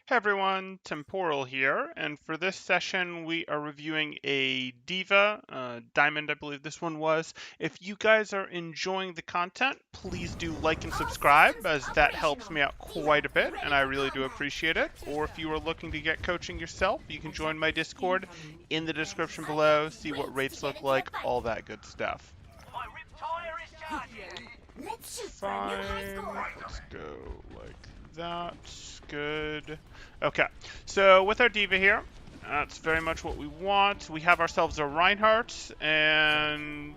Hey everyone, Temporal here, and for this session we are reviewing a Diva, Diamond I believe this one was. If you guys are enjoying the content, please do like and All subscribe, systems as that helps operational. me out quite a DVA bit, and ready I for really do combat. appreciate it. Or if you are looking to get coaching yourself, you can join my Attackers Discord incoming in the in 30 description seconds. below, see what Wait to rates get look into the like, fight. all that good stuff. My rip tire is charging. Let's shoot for a new high Fine. score. Let's go like that. Good. Okay. So with our Diva here, that's very much what we want. We have ourselves a Reinhardt, and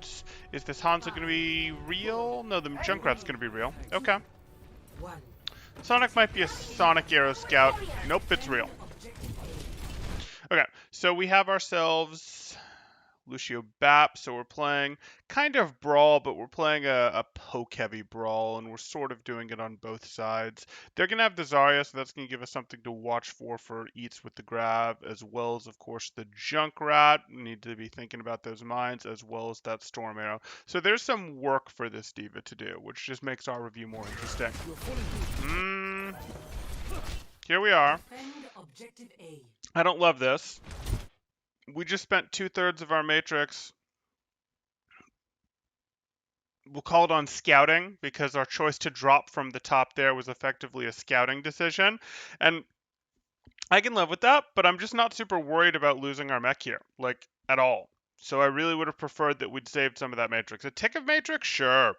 is this Hanzo going to be real? No, the Junkrat's going to be real. Okay. Sonic might be a Sonic Arrow Scout. Nope, it's real. Okay, so we have ourselves Lucio Bap, so we're playing kind of Brawl, but we're playing a poke-heavy Brawl, and we're sort of doing it on both sides. They're going to have the Zarya, so that's going to give us something to watch for Eats with the Grab, as well as, of course, the Junkrat. We need to be thinking about those mines, as well as that Storm Arrow. So there's some work for this Diva to do, which just makes our review more interesting. Here we are. I don't love this. We just spent 2/3 of our matrix, we'll call it on scouting, because our choice to drop from the top there was effectively a scouting decision. And I can live with that, but I'm just not super worried about losing our mech here, like, at all. So I really would have preferred that we'd saved some of that matrix. A tick of matrix? Sure.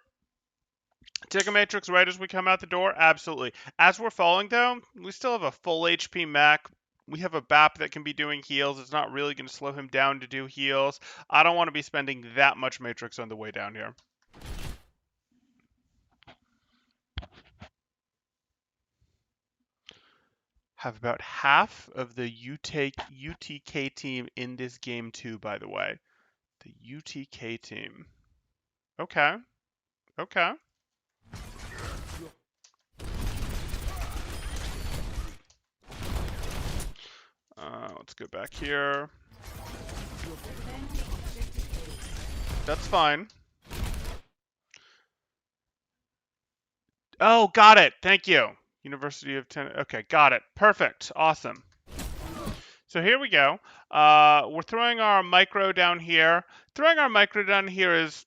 Tick of matrix right as we come out the door? Absolutely. As we're falling, though, we still have a full HP mech. We have a BAP that can be doing heals. It's not really going to slow him down to do heals. I don't want to be spending that much matrix on the way down here. Have about half of the UTK team in this game too, by the way. The UTK team. Okay. Okay. Let's go back here. That's fine. Oh, got it. Thank you. University of Tennessee. Okay, got it. Perfect. Awesome. So here we go. We're throwing our micro down here. Throwing our micro down here is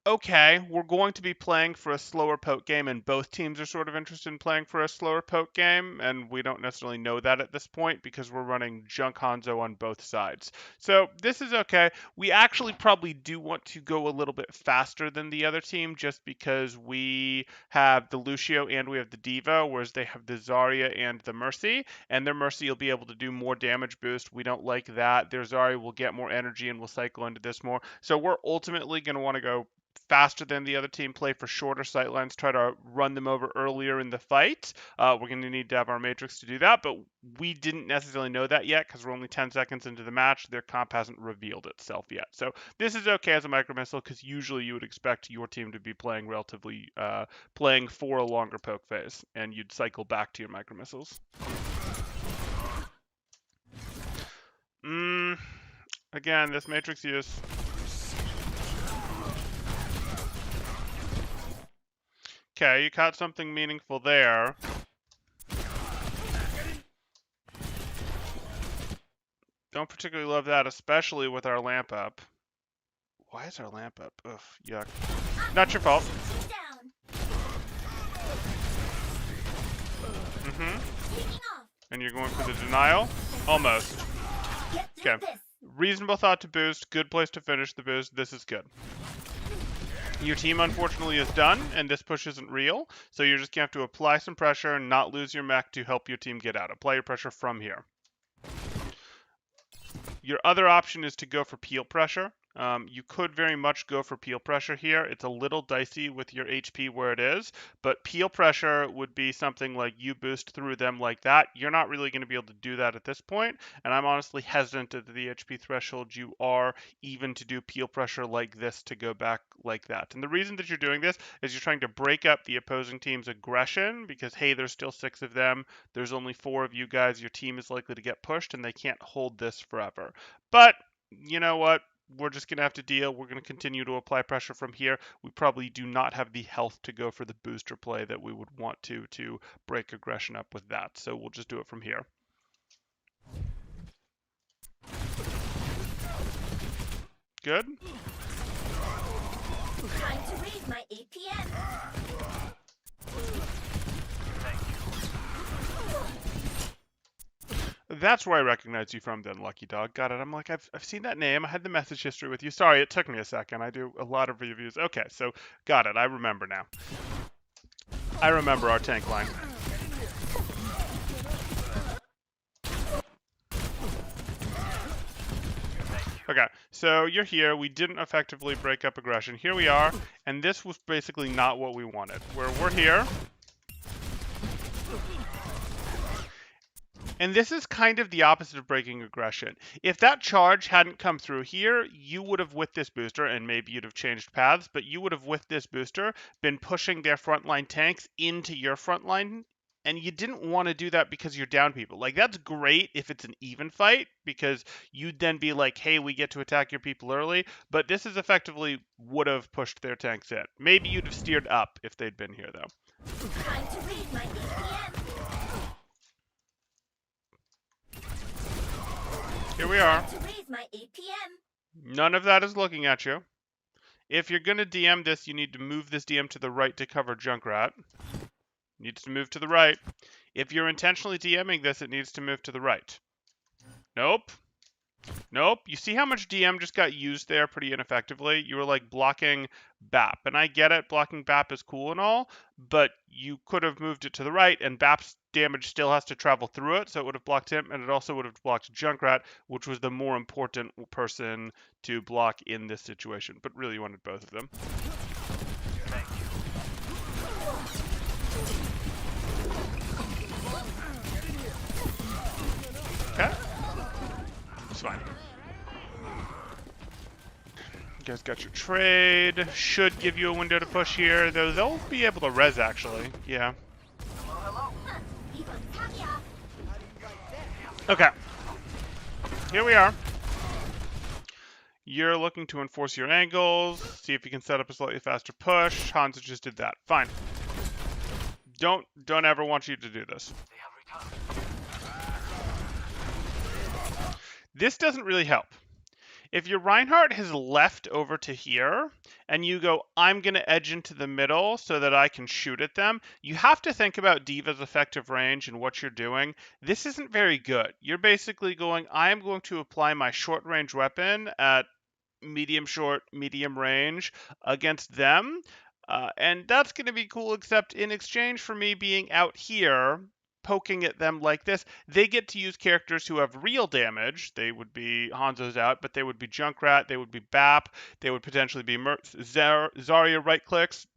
okay. We're going to be playing for a slower poke game, and both teams are sort of interested in playing for a slower poke game, and we don't necessarily know that at this point because we're running Junk Hanzo on both sides. So this is okay. We actually probably do want to go a little bit faster than the other team just because we have the Lucio and we have the Diva, whereas they have the Zarya and the Mercy, and their Mercy will be able to do more damage boost. We don't like that. Their Zarya will get more energy and will cycle into this more. So we're ultimately going to want to go faster than the other team, play for shorter sightlines, try to run them over earlier in the fight. We're going to need to have our matrix to do that, but we didn't necessarily know that yet because we're only 10 seconds into the match. Their comp hasn't revealed itself yet. So this is okay as a micro missile because usually you would expect your team to be playing relatively, playing for a longer poke phase, and you'd cycle back to your micro missiles. Again, this matrix use. Okay, you caught something meaningful there. Don't particularly love that, especially with our lamp up. Why is our lamp up? Ugh, yuck. Not your fault. And you're going for the denial? Almost. Okay. Reasonable thought to boost. Good place to finish the boost. This is good. Your team, unfortunately, is done, and this push isn't real, so you're just going to have to apply some pressure and not lose your mech to help your team get out. Apply your pressure from here. Your other option is to go for peel pressure. You could very much go for peel pressure here. It's a little dicey with your HP where it is, but peel pressure would be something like you boost through them like that. You're not really going to be able to do that at this point, and I'm honestly hesitant at the HP threshold you are even to do peel pressure like this to go back like that. And the reason that you're doing this is you're trying to break up the opposing team's aggression because, hey, there's still 6 of them. There's only 4 of you guys. Your team is likely to get pushed, and they can't hold this forever. But you know what? We're just going to have to deal. We're going to continue to apply pressure from here. We probably do not have the health to go for the booster play that we would want to break aggression up with that. So we'll just do it from here. Good. Time to raise my APM. That's where I recognize you from then, Lucky Dog. Got it. I'm like, I've seen that name. I had the message history with you. Sorry, it took me a second. I do a lot of reviews. Okay, so got it. I remember now. I remember our tank line. Okay, so you're here. We didn't effectively break up aggression. Here we are, and this was basically not what we wanted. We're here. And this is kind of the opposite of breaking aggression. If that charge hadn't come through here, you would have, with this booster, and maybe you'd have changed paths, but you would have, with this booster, been pushing their frontline tanks into your frontline, and you didn't want to do that because you're down people. Like, that's great if it's an even fight, because you'd then be like, hey, we get to attack your people early, but this is effectively would have pushed their tanks in. Maybe you'd have steered up if they'd been here, though. Time to raise my APM. Here we are. To raise my APM. None of that is looking at you. If you're going to DM this, you need to move this DM to the right to cover Junkrat. Needs to move to the right. If you're intentionally DMing this, it needs to move to the right. Nope. Nope. You see how much DM just got used there pretty ineffectively? You were like blocking BAP. And I get it, blocking BAP is cool and all, but you could have moved it to the right, and BAP's damage still has to travel through it, so it would have blocked him, and it also would have blocked Junkrat, which was the more important person to block in this situation. But really, you wanted both of them. Okay. It's fine. You guys got your trade. Should give you a window to push here, though they'll be able to res, actually. Yeah. Okay. Here we are. You're looking to enforce your angles, see if you can set up a slightly faster push. Hanzo just did that. Fine. Don't ever want you to do this. This doesn't really help. If your Reinhardt has left over to here, and you go, I'm going to edge into the middle so that I can shoot at them, you have to think about D.Va's effective range and what you're doing. This isn't very good. You're basically going, I am going to apply my short-range weapon at medium short, medium range against them, and that's going to be cool, except in exchange for me being out here, poking at them like this, they get to use characters who have real damage. They would be Hanzo's out, but they would be Junkrat, they would be BAP, they would potentially be Zarya right clicks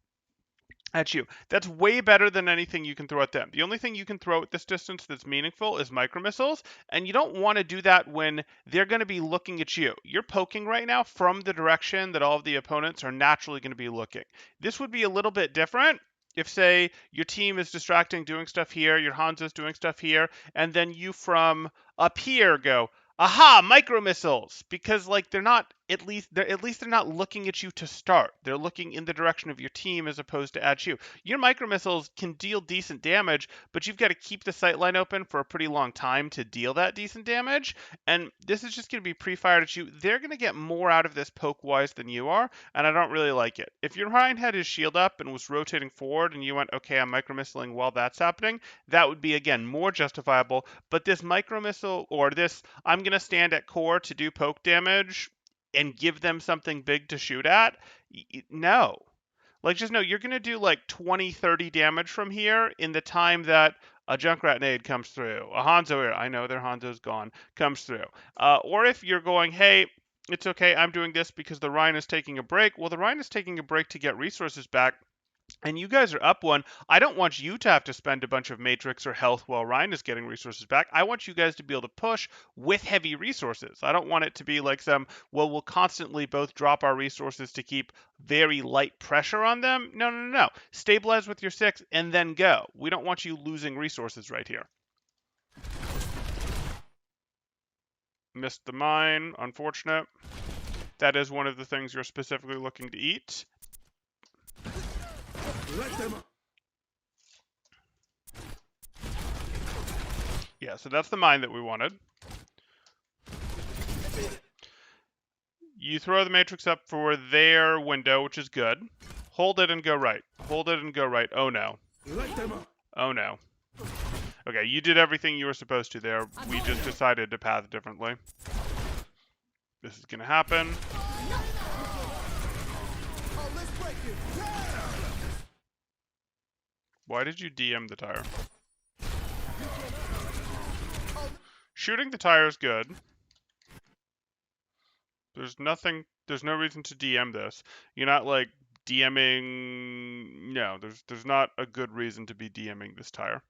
at you. That's way better than anything you can throw at them. The only thing you can throw at this distance that's meaningful is micro missiles, and you don't want to do that when they're going to be looking at you. You're poking right now from the direction that all of the opponents are naturally going to be looking. This would be a little bit different if, say, your team is distracting, doing stuff here, your Hanzo's doing stuff here, and then you from up here go, aha, micro missiles, because like they're not at least they're not looking at you to start. They're looking in the direction of your team as opposed to at you. Your micro missiles can deal decent damage, but you've got to keep the sight line open for a pretty long time to deal that decent damage. And this is just going to be pre-fired at you. They're going to get more out of this poke-wise than you are, and I don't really like it. If your Ryan had his shield up and was rotating forward, and you went, okay, I'm micro missiling while that's happening, that would be again more justifiable. But this micro missile or this, I'm going to stand at core to do poke damage and give them something big to shoot at? No. Like, just no, you're going to do like 20, 30 damage from here in the time that a Junkrat nade comes through. A Hanzo, I know their Hanzo's gone, comes through. Or if you're going, hey, it's okay, I'm doing this because the Rhine is taking a break. Well, the Rhine is taking a break to get resources back, and you guys are up one. I don't want you to have to spend a bunch of Matrix or health while Ryan is getting resources back. I want you guys to be able to push with heavy resources. I don't want it to be like some, well, we'll constantly both drop our resources to keep very light pressure on them. No. Stabilize with your 6 and then go. We don't want you losing resources right here. Missed the mine. Unfortunate. That is one of the things you're specifically looking to eat. Yeah, so that's the mine that we wanted. You throw the matrix up for their window, which is good. Hold it and go right. Hold it and go right. Oh no. Oh no. Okay, you did everything you were supposed to there. We just decided to path differently. This is gonna happen. Why did you DM the tire? Shooting the tire is good. There's no reason to DM this. You're not like DMing. No, there's not a good reason to be DMing this tire.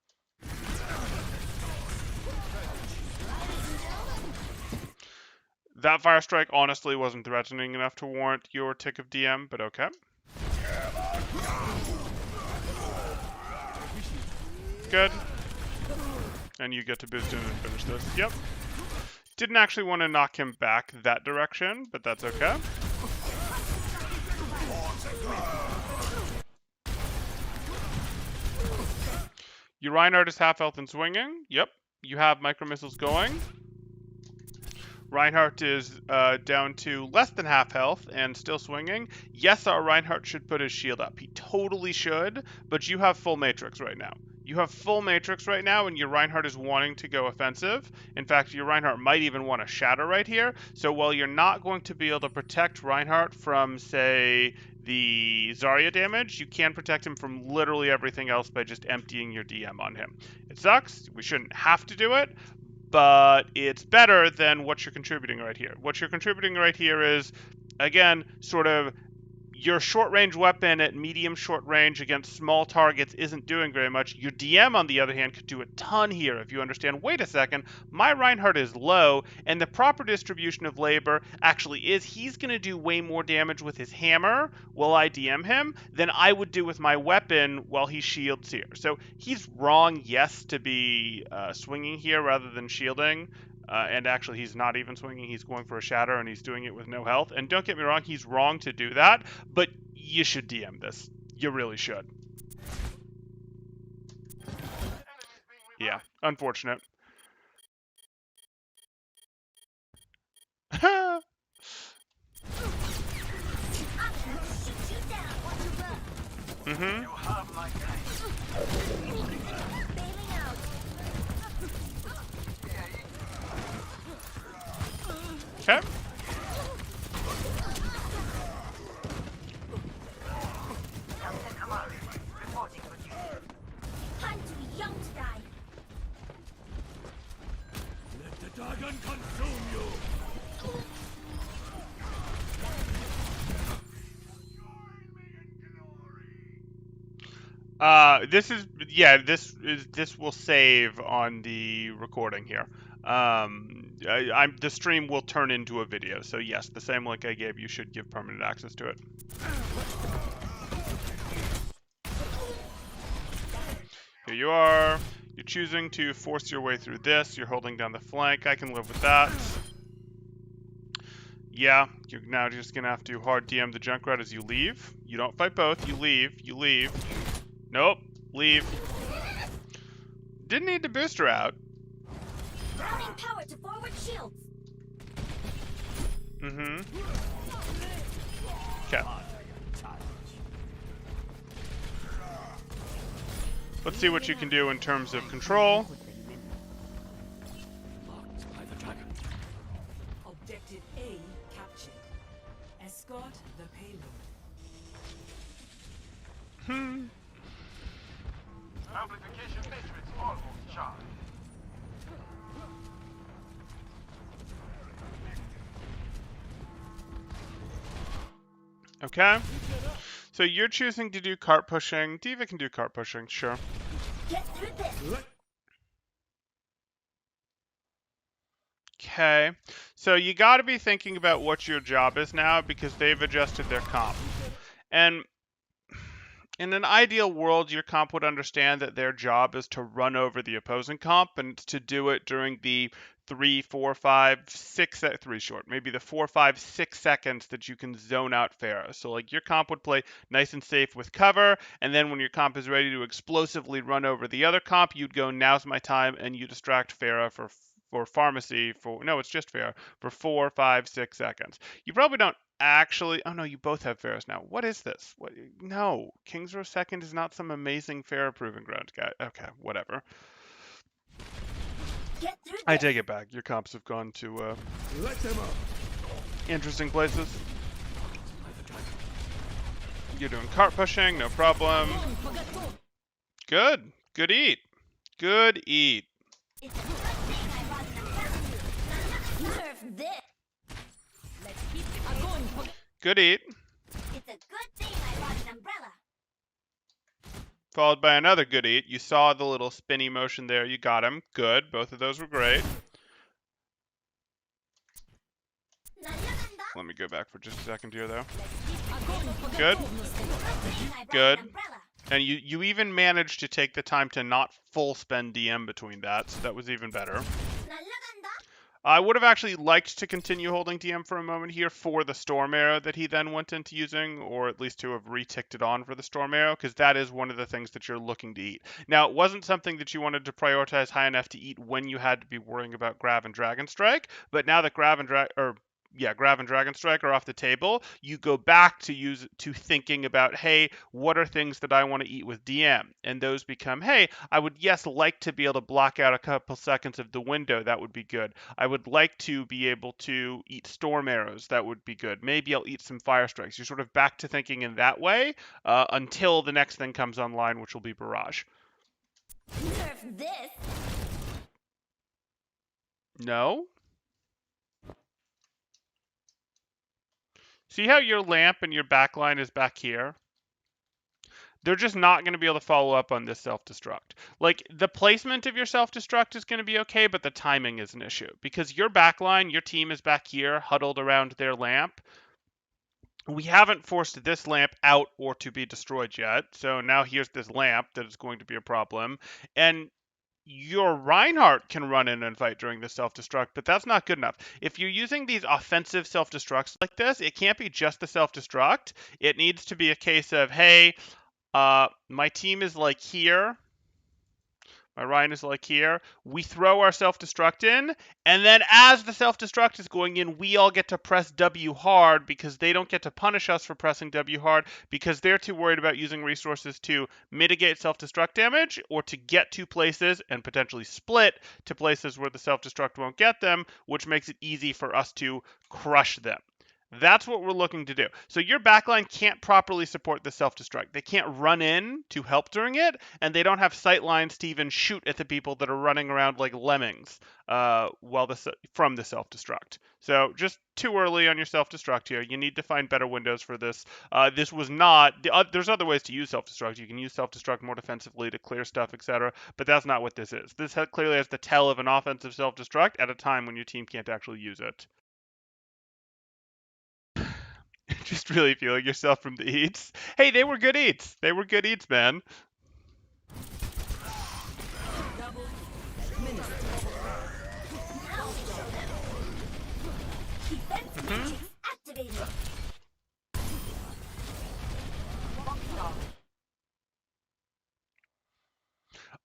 That fire strike honestly wasn't threatening enough to warrant your tick of DM, but okay. Good. And you get to boost in and finish this. Yep. Didn't actually want to knock him back that direction, but that's okay. Your Reinhardt is half health and swinging. Yep. You have micro missiles going. Reinhardt is down to less than half health and still swinging. Yes, our Reinhardt should put his shield up. He totally should, but you have full matrix right now. You have full matrix right now, and your Reinhardt is wanting to go offensive. In fact, your Reinhardt might even want to shatter right here. So while you're not going to be able to protect Reinhardt from, say, the Zarya damage, you can protect him from literally everything else by just emptying your DM on him. It sucks. We shouldn't have to do it, but it's better than what you're contributing right here. What you're contributing right here is, again, sort of your short-range weapon at medium short range against small targets isn't doing very much. Your DM, on the other hand, could do a ton here if you understand, wait a second, my Reinhardt is low, and the proper distribution of labor actually is he's going to do way more damage with his hammer while I DM him than I would do with my weapon while he shields here. So he's wrong, yes, to be swinging here rather than shielding. And actually, he's not even swinging. He's going for a shatter, and he's doing it with no health. And don't get me wrong, he's wrong to do that, but you should DM this. You really should. Yeah, unfortunate. Mm-hmm. You have my Bailing out. Okay. Captain Amari, reporting for duty. Time to be young to die. Let the dragon consume you! This will save on the recording here. The stream will turn into a video, so yes, the same link I gave you should give permanent access to it. Here you are. You're choosing to force your way through this. You're holding down the flank. I can live with that. Yeah, you're now just gonna have to hard DM the Junkrat as you leave. You don't fight both. You leave. You leave. Nope. Leave. Didn't need to boost her out. Routing power to forward shields. Mm-hmm. Okay. Let's see what you can do in terms of control. Marked by the dragon. Objective A captured. Escort the payload. Amplification matrix almost charged. Okay. So you're choosing to do cart pushing. D.Va can do cart pushing, sure. Get through this. Okay. So you got to be thinking about what your job is now because they've adjusted their comp. And in an ideal world, your comp would understand that their job is to run over the opposing comp and to do it during the 3, 4, 5, 6, 3 short, maybe the 4, 5, 6 seconds that you can zone out Pharah. So like your comp would play nice and safe with cover, and then when your comp is ready to explosively run over the other comp, you'd go, now's my time, and you distract Pharah for for pharmacy for no, it's just fair for 4, 5, 6 seconds. You probably don't actually. Oh no, you both have fairs now. What is this? What? No, King's Row second is not some amazing fair proving ground guy. Okay, whatever. Get through I this. take it back. Your comps have gone to Let them up. interesting places. I've attacked. You're doing cart pushing, no problem. Good. Good eat. Good eat. It's a good thing I brought an umbrella. Serve this. Let's keep it going. Good eat. It's a good thing I brought an umbrella. Followed by another good eat. You saw the little spinny motion there. You got him. Good. Both of those were great. 날려간다. Let me go back for just a second here, though. Good Good. thing I brought Good. an umbrella. And you even managed to take the time to not full spend DM between that, so that was even better. 날려간다. I would have actually liked to continue holding DM for a moment here for the Storm Arrow that he then went into using, or at least to have reticked it on for the Storm Arrow, because that is one of the things that you're looking to eat. Now, it wasn't something that you wanted to prioritize high enough to eat when you had to be worrying about Grav and Dragon Strike, but now that Grav and Dragon Strike are off the table, you go back to thinking about, hey, what are things that I want to eat with DM? And those become, hey, I would like to be able to block out a couple seconds of the window. That would be good. I would like to be able to eat storm arrows. That would be good. Maybe I'll eat some fire strikes. You're sort of back to thinking in that way until the next thing comes online, which will be barrage. Serve this. No? See how your lamp and your backline is back here? They're just not going to be able to follow up on this self-destruct. Like, the placement of your self-destruct is going to be okay, but the timing is an issue. Because your backline, your team is back here, huddled around their lamp. We haven't forced this lamp out or to be destroyed yet, so now here's this lamp that is going to be a problem. And your Reinhardt can run in and fight during the self-destruct, but that's not good enough. If you're using these offensive self-destructs like this, it can't be just the self-destruct. It needs to be a case of, hey, my team is like here. My Ryan is like here. We throw our self-destruct in, and then as the self-destruct is going in, we all get to press W hard because they don't get to punish us for pressing W hard because they're too worried about using resources to mitigate self-destruct damage or to get to places and potentially split to places where the self-destruct won't get them, which makes it easy for us to crush them. That's what we're looking to do. So your backline can't properly support the self-destruct. They can't run in to help during it, and they don't have sight lines to even shoot at the people that are running around like lemmings from the self-destruct. So just too early on your self-destruct here. You need to find better windows for this. This was not. There's other ways to use self-destruct. You can use self-destruct more defensively to clear stuff, etc. But that's not what this is. This clearly has the tell of an offensive self-destruct at a time when your team can't actually use it. Just really feeling yourself from the eats. Hey, they were good eats. They were good eats, man. Defense matrix activated.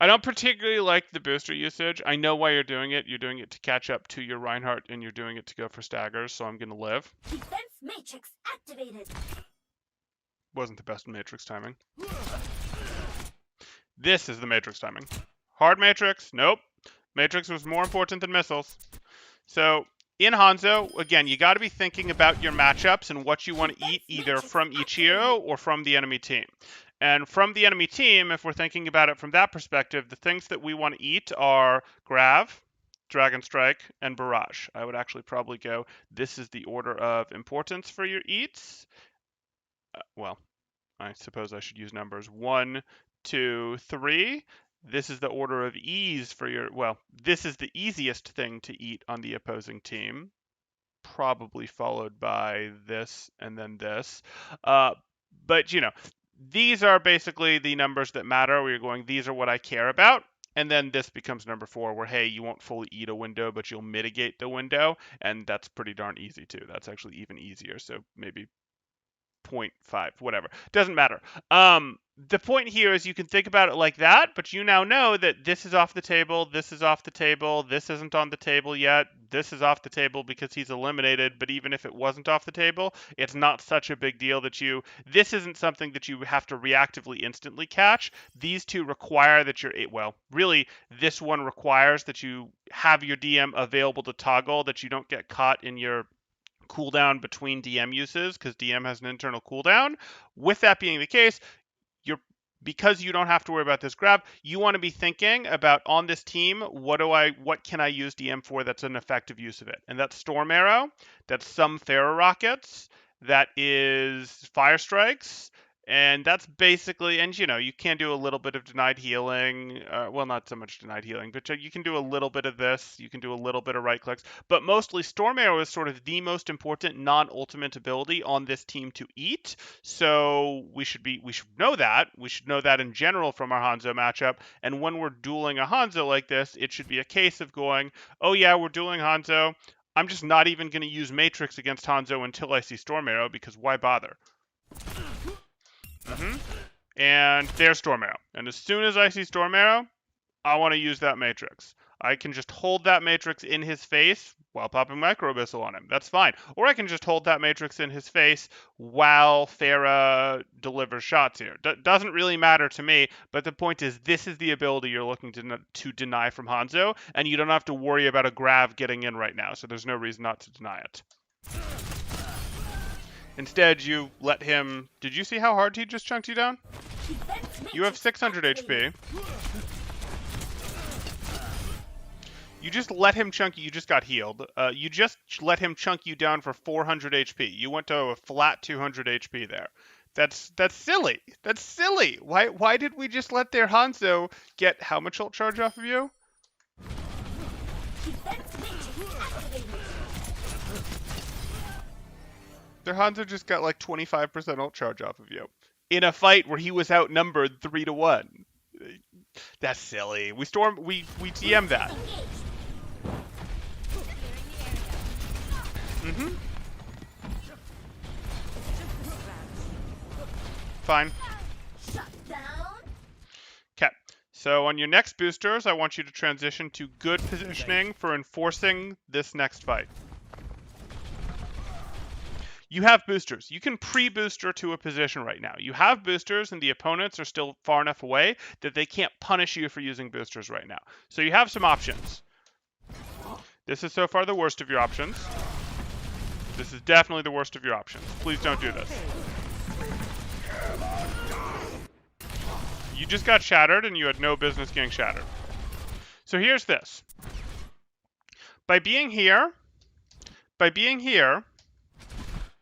I don't particularly like the booster usage. I know why you're doing it. You're doing it to catch up to your Reinhardt, and you're doing it to go for staggers, so I'm going to live. Defense matrix activated. Wasn't the best Matrix timing. This is the Matrix timing. Hard Matrix? Nope. Matrix was more important than missiles. So in Hanzo, again, you got to be thinking about your matchups and what you want to eat either from each hero or from the enemy team. And from the enemy team, if we're thinking about it from that perspective, the things that we want to eat are Grav, Dragon Strike, and Barrage. I would actually probably go, this is the order of importance for your eats. Well, I suppose I should use numbers. 1, 2, 3. This is the order of ease for your, well, this is the easiest thing to eat on the opposing team. Probably followed by this and then this. But, you know, these are basically the numbers that matter where you're going, these are what I care about. And then this becomes number 4 where, hey, you won't fully eat a window, but you'll mitigate the window. And that's pretty darn easy too. That's actually even easier. So maybe 0.5, whatever. Doesn't matter. The point here is you can think about it like that, but you now know that this is off the table, this is off the table, this isn't on the table yet, this is off the table because he's eliminated, but even if it wasn't off the table, it's not such a big deal that this isn't something that you have to reactively instantly catch. These two require that really, this one requires that you have your DM available to toggle, that you don't get caught in your cooldown between DM uses, because DM has an internal cooldown. With that being the case, because you don't have to worry about this grab, you want to be thinking about, on this team, what can I use DM for that's an effective use of it? And that's Storm Arrow, that's some Pharaoh Rockets, that is Fire Strikes, and that's basically, and you can do a little bit of denied healing, well, not so much denied healing, but you can do a little bit of this, you can do a little bit of right clicks, but mostly Storm Arrow is sort of the most important non-ultimate ability on this team to eat. So we should know that. We should know that in general from our Hanzo matchup. And when we're dueling a Hanzo like this, it should be a case of going, oh yeah, we're dueling Hanzo. I'm just not even going to use Matrix against Hanzo until I see Storm Arrow, because why bother? And there's Storm Arrow. And as soon as I see Storm Arrow, I want to use that Matrix. I can just hold that Matrix in his face while popping Micro Missile on him. That's fine. Or I can just hold that Matrix in his face while Farah delivers shots here. Doesn't really matter to me, but the point is, this is the ability you're looking to deny from Hanzo, and you don't have to worry about a Grav getting in right now, so there's no reason not to deny it. Instead, you let him... Did you see how hard he just chunked you down? You have 600 HP. You just let him chunk you. You just got healed. You just let him chunk you down for 400 HP. You went to a flat 200 HP there. That's silly. That's silly. Why did we just let their Hanzo get how much ult charge off of you? Their Hanzo just got like 25% ult charge off of you in a fight where he was outnumbered 3-1. That's silly. We TM that. Fine. Okay. So on your next boosters, I want you to transition to good positioning for enforcing this next fight. You have boosters. You can pre-booster to a position right now. You have boosters, and the opponents are still far enough away that they can't punish you for using boosters right now. So you have some options. This is so far the worst of your options. This is definitely the worst of your options. Please don't do this. You just got shattered, and you had no business getting shattered. So here's this. By being here,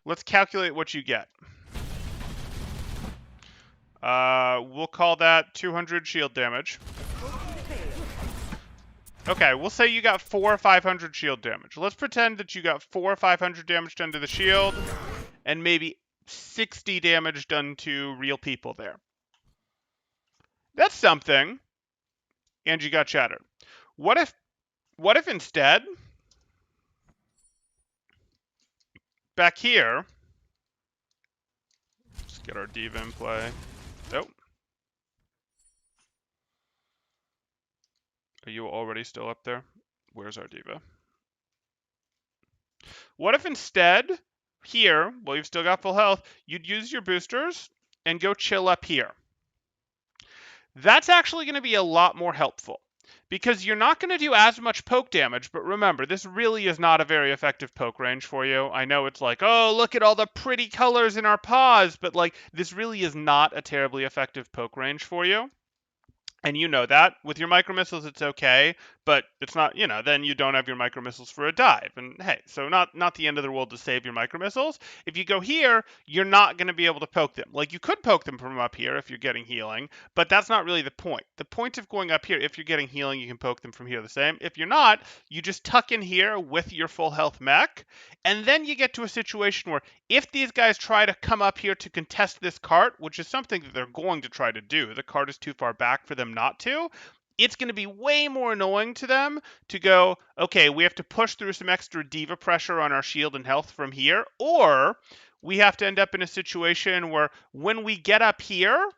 let's calculate what you get. We'll call that 200 shield damage. Okay, we'll say you got 400 or 500 shield damage. Let's pretend that you got 400 or 500 damage done to the shield, and maybe 60 damage done to real people there. That's something. And you got shattered. What if instead, back here, let's get our D.Va in play. Oh. Are you already still up there? Where's our D.Va? What if instead, here, while you've still got full health, you'd use your boosters and go chill up here? That's actually going to be a lot more helpful, because you're not going to do as much poke damage, but remember, this really is not a very effective poke range for you. I know it's like, oh, look at all the pretty colors in our paws, but like, this really is not a terribly effective poke range for you. And you know that. With your micro missiles, it's okay, but it's not, then you don't have your micro missiles for a dive. And hey, so not the end of the world to save your micro missiles. If you go here, you're not going to be able to poke them. Like, you could poke them from up here if you're getting healing, but that's not really the point. The point of going up here, if you're getting healing, you can poke them from here the same. If you're not, you just tuck in here with your full health mech, and then you get to a situation where if these guys try to come up here to contest this cart, which is something that they're going to try to do, the cart is too far back for them not to, it's going to be way more annoying to them to go, okay, we have to push through some extra D.Va pressure on our shield and health from here, or we have to end up in a situation where when we get up here,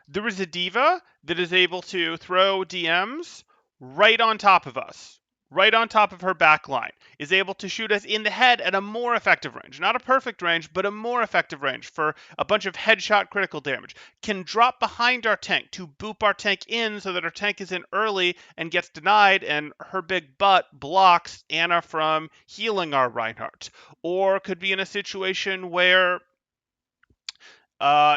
there is a diva that is able to throw DMs right on top of us, right on top of her back line, is able to shoot us in the head at a more effective range. Not a perfect range, but a more effective range for a bunch of headshot critical damage. Can drop behind our tank to boop our tank in so that our tank is in early and gets denied, and her big butt blocks Anna from healing our Reinhardt. Or could be in a situation where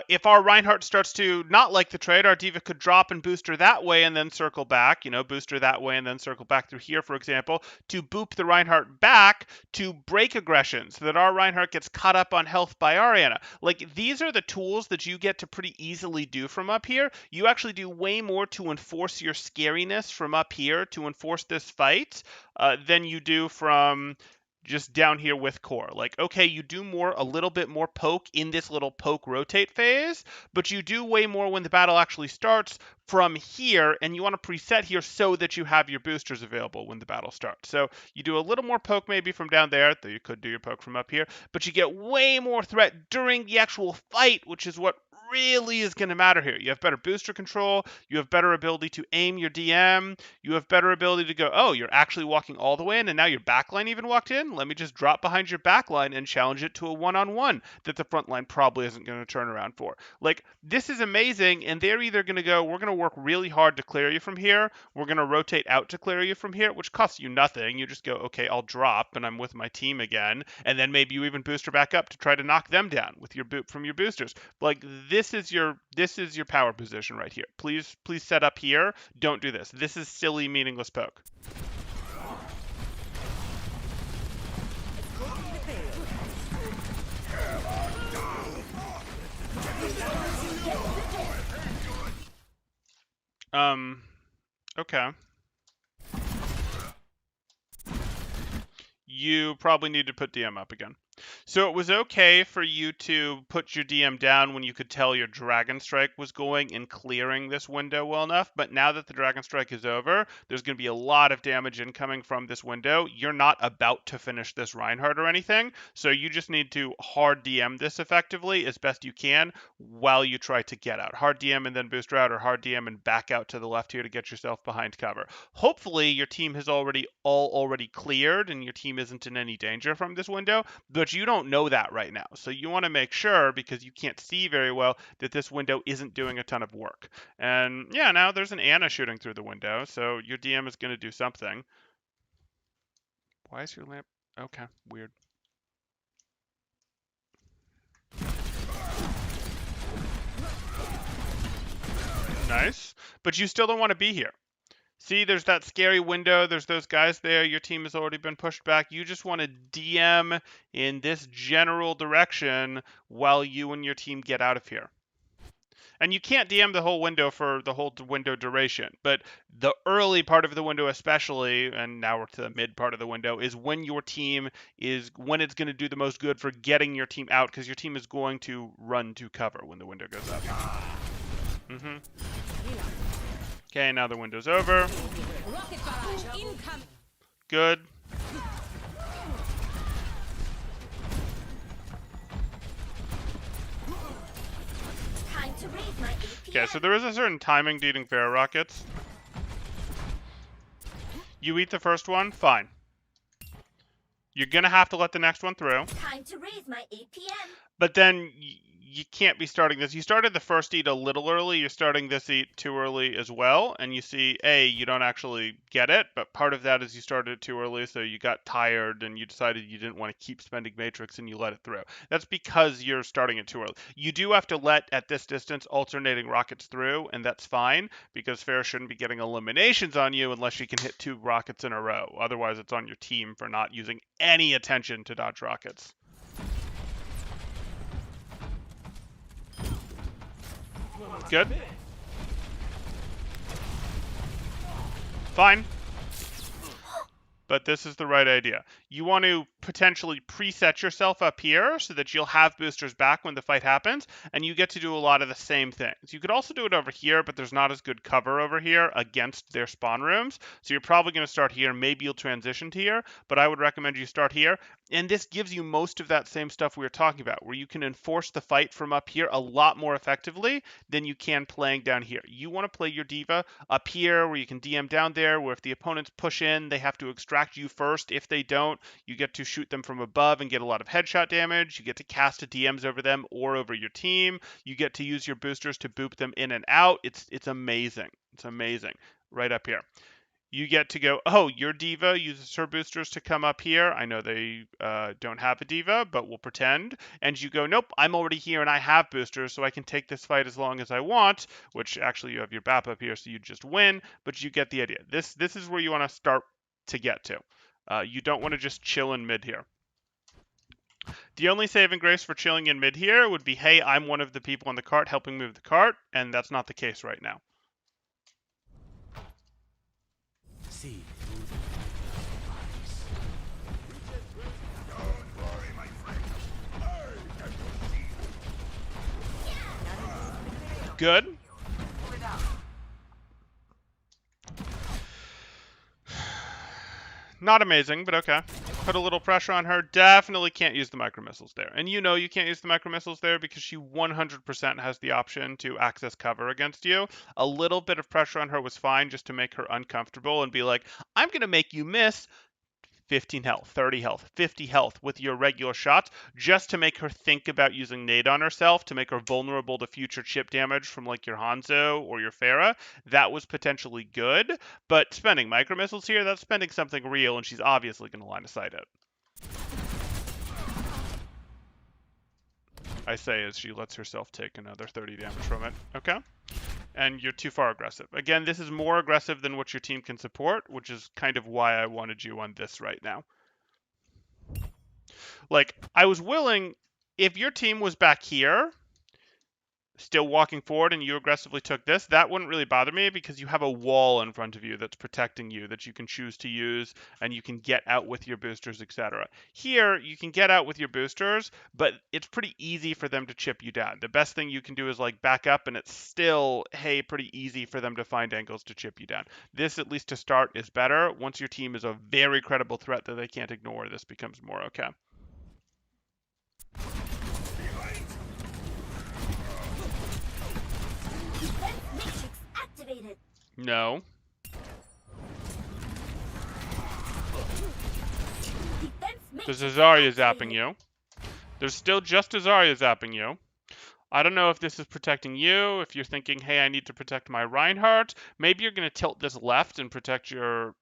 if our Reinhardt starts to not like the trade, our Diva could drop and boost her that way and then circle back, boost her that way and then circle back through here, for example, to boop the Reinhardt back to break aggression so that our Reinhardt gets caught up on health by our Ana. Like, these are the tools that you get to pretty easily do from up here. You actually do way more to enforce your scariness from up here, to enforce this fight, than you do from just down here with core. Like, okay, you do a little bit more poke in this little poke rotate phase, but you do way more when the battle actually starts from here, and you want to preset here so that you have your boosters available when the battle starts. So you do a little more poke maybe from down there, though you could do your poke from up here, but you get way more threat during the actual fight, which is what really is going to matter here. You have better booster control, you have better ability to aim your DM, you have better ability to go, oh, you're actually walking all the way in, and now your backline even walked in? Let me just drop behind your backline and challenge it to a one-on-one that the front line probably isn't going to turn around for. Like, this is amazing, and they're either going to go, we're going to work really hard to clear you from here, we're going to rotate out to clear you from here, which costs you nothing. You just go, okay, I'll drop, and I'm with my team again, and then maybe you even booster back up to try to knock them down with your boot from your boosters. Like, this is your power position right here. Please set up here. Don't do this. This is silly, meaningless poke. Okay. You probably need to put DM up again. So it was okay for you to put your DM down when you could tell your Dragon Strike was going and clearing this window well enough, but now that the Dragon Strike is over, there's going to be a lot of damage incoming from this window. You're not about to finish this Reinhardt or anything, so you just need to hard DM this effectively as best you can while you try to get out. Hard DM and then booster out, or hard DM and back out to the left here to get yourself behind cover. Hopefully your team has already cleared and your team isn't in any danger from this window, but you don't know that right now. So you want to make sure, because you can't see very well, that this window isn't doing a ton of work. And yeah, now there's an Ana shooting through the window, so your DM is going to do something. Why is your lamp? Okay, weird. Nice, but you still don't want to be here. See, there's that scary window. There's those guys there. Your team has already been pushed back. You just want to DM in this general direction while you and your team get out of here. And you can't DM the whole window for the whole window duration, but the early part of the window especially, and now we're to the mid part of the window, is when your team when it's going to do the most good for getting your team out, because your team is going to run to cover when the window goes up. Okay, now the window's over. Good. Time to raise my APM. Okay, so there is a certain timing to eating Pharaoh rockets. You eat the first one, fine. You're gonna have to let the next one through. Time to raise my APM. But then you can't be starting this. You started the first eat a little early. You're starting this eat too early as well. And you see, you don't actually get it. But part of that is you started it too early, so you got tired and you decided you didn't want to keep spending Matrix and you let it through. That's because you're starting it too early. You do have to let, at this distance, alternating rockets through, and that's fine, because Fair shouldn't be getting eliminations on you unless she can hit 2 rockets in a row. Otherwise, it's on your team for not using any attention to dodge rockets. Good. Fine. But this is the right idea. You want to potentially preset yourself up here so that you'll have boosters back when the fight happens, and you get to do a lot of the same things. You could also do it over here, but there's not as good cover over here against their spawn rooms, so you're probably going to start here. Maybe you'll transition to here, but I would recommend you start here. And this gives you most of that same stuff we were talking about, where you can enforce the fight from up here a lot more effectively than you can playing down here. You want to play your diva up here where you can DM down there, where if the opponents push in, they have to extract you first. If they don't, you get to shoot them from above and get a lot of headshot damage. You get to cast DMs over them or over your team. You get to use your boosters to boop them in and out. It's amazing. It's amazing. Right up here. You get to go, oh, your diva uses her boosters to come up here. I know they don't have a diva, but we'll pretend. And you go, nope, I'm already here and I have boosters, so I can take this fight as long as I want, which actually you have your BAP up here, so you just win, but you get the idea. This is where you want to start to get to. You don't want to just chill in mid here. The only saving grace for chilling in mid here would be, hey, I'm one of the people on the cart helping move the cart, and that's not the case right now. See. Good. Not amazing, but okay. Put a little pressure on her. Definitely can't use the micro missiles there. And you know you can't use the micro missiles there because she 100% has the option to access cover against you. A little bit of pressure on her was fine just to make her uncomfortable and be like, I'm going to make you miss 15 health, 30 health, 50 health with your regular shots, just to make her think about using nade on herself, to make her vulnerable to future chip damage from like your Hanzo or your Pharah. That was potentially good, but spending micro missiles here, that's spending something real, and she's obviously going to line of sight it. I say as she lets herself take another 30 damage from it. Okay. And you're too far aggressive. Again, this is more aggressive than what your team can support, which is kind of why I wanted you on this right now. Like, I was willing, if your team was back here, still walking forward, and you aggressively took this, that wouldn't really bother me because you have a wall in front of you that's protecting you that you can choose to use, and you can get out with your boosters, etc. Here, you can get out with your boosters, but it's pretty easy for them to chip you down. The best thing you can do is like back up, and it's still, hey, pretty easy for them to find angles to chip you down. This, at least to start, is better. Once your team is a very credible threat that they can't ignore, this becomes more okay. Defense matrix activated. No. Defense matrix There's Azaria zapping activated. you. There's still just Azaria zapping you. I don't know if this is protecting you, if you're thinking, hey, I need to protect my Reinhardt. Maybe you're going to tilt this left and protect your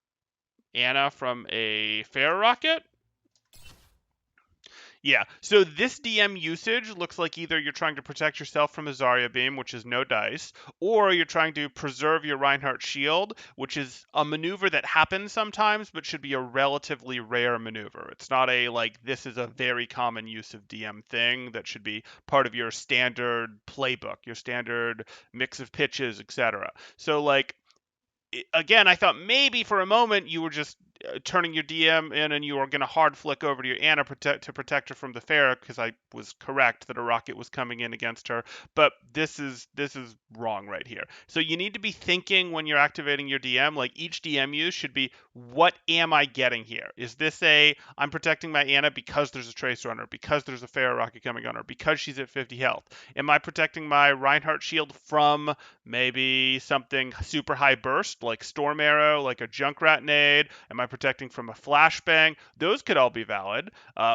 Anna from a Fair Rocket. Yeah, so this DM usage looks like either you're trying to protect yourself from a Zarya Beam, which is no dice, or you're trying to preserve your Reinhardt shield, which is a maneuver that happens sometimes, but should be a relatively rare maneuver. It's not a, like, this is a very common use of DM thing that should be part of your standard playbook, your standard mix of pitches, etc. So, like, again, I thought maybe for a moment you were just turning your DM in and you were going to hard flick over to your Anna to protect her from the Pharah, because I was correct that a rocket was coming in against her. But this is wrong right here. So you need to be thinking when you're activating your DM, like each DM use should be, what am I getting here? Is this a, I'm protecting my Anna because there's a Tracer on her, because there's a Pharah rocket coming on her, because she's at 50 health? Am I protecting my Reinhardt shield from maybe something super high burst like Storm Arrow, like a Junkrat nade? Am I protecting from a flashbang? Those could all be valid.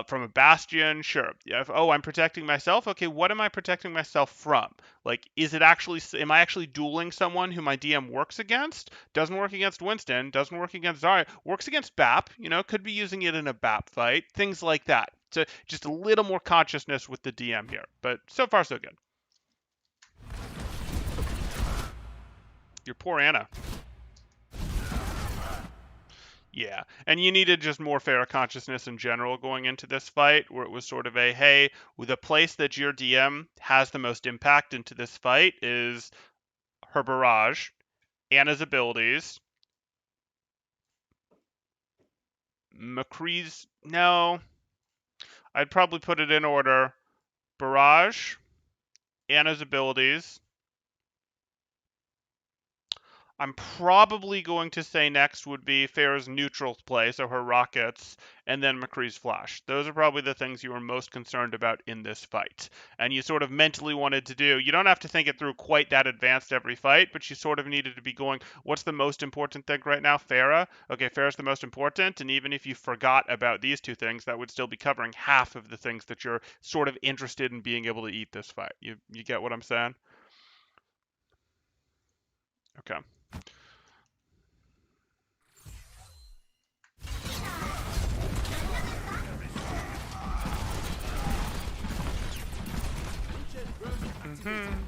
From a Bastion, sure. Oh, I'm protecting myself. Okay, what am I protecting myself from? Like, is it actually, am I actually dueling someone who my DM works against? Doesn't work against Winston, doesn't work against Zarya, works against BAP, could be using it in a BAP fight, things like that. So just a little more consciousness with the DM here, but so far so good. Your poor Anna. Yeah, and you needed just more Pharah consciousness in general going into this fight, where it was sort of a, hey, the place that your DM has the most impact into this fight is her barrage, Anna's abilities, McCree's, no, I'd probably put it in order. Barrage, Anna's abilities. I'm probably going to say next would be Farah's neutral play, so her rockets, and then McCree's flash. Those are probably the things you were most concerned about in this fight. And you sort of mentally wanted to do, you don't have to think it through quite that advanced every fight, but you sort of needed to be going, what's the most important thing right now? Farah? Okay, Farah's the most important, and even if you forgot about these two things, that would still be covering half of the things that you're sort of interested in being able to eat this fight. You get what I'm saying? Okay.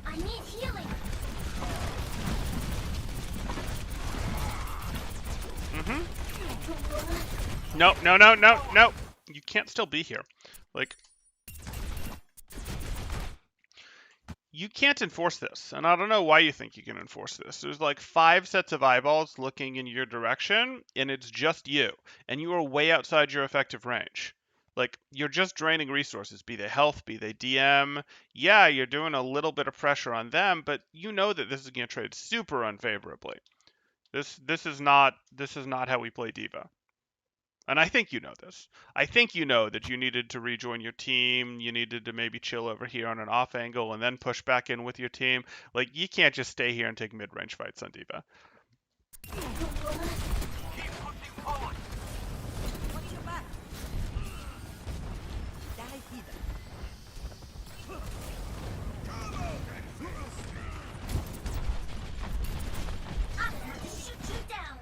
I need healing. No, no, no, no, no. You can't still be here. Like, you can't enforce this. And I don't know why you think you can enforce this. There's like 5 sets of eyeballs looking in your direction, and it's just you. And you are way outside your effective range. Like, you're just draining resources, be they health, be they DM. Yeah, you're doing a little bit of pressure on them, but you know that this is going to trade super unfavorably. This is not how we play Diva. And I think you know this. I think you know that you needed to rejoin your team. You needed to maybe chill over here on an off angle and then push back in with your team. Like, you can't just stay here and take mid-range fights on Diva. Shoot you down.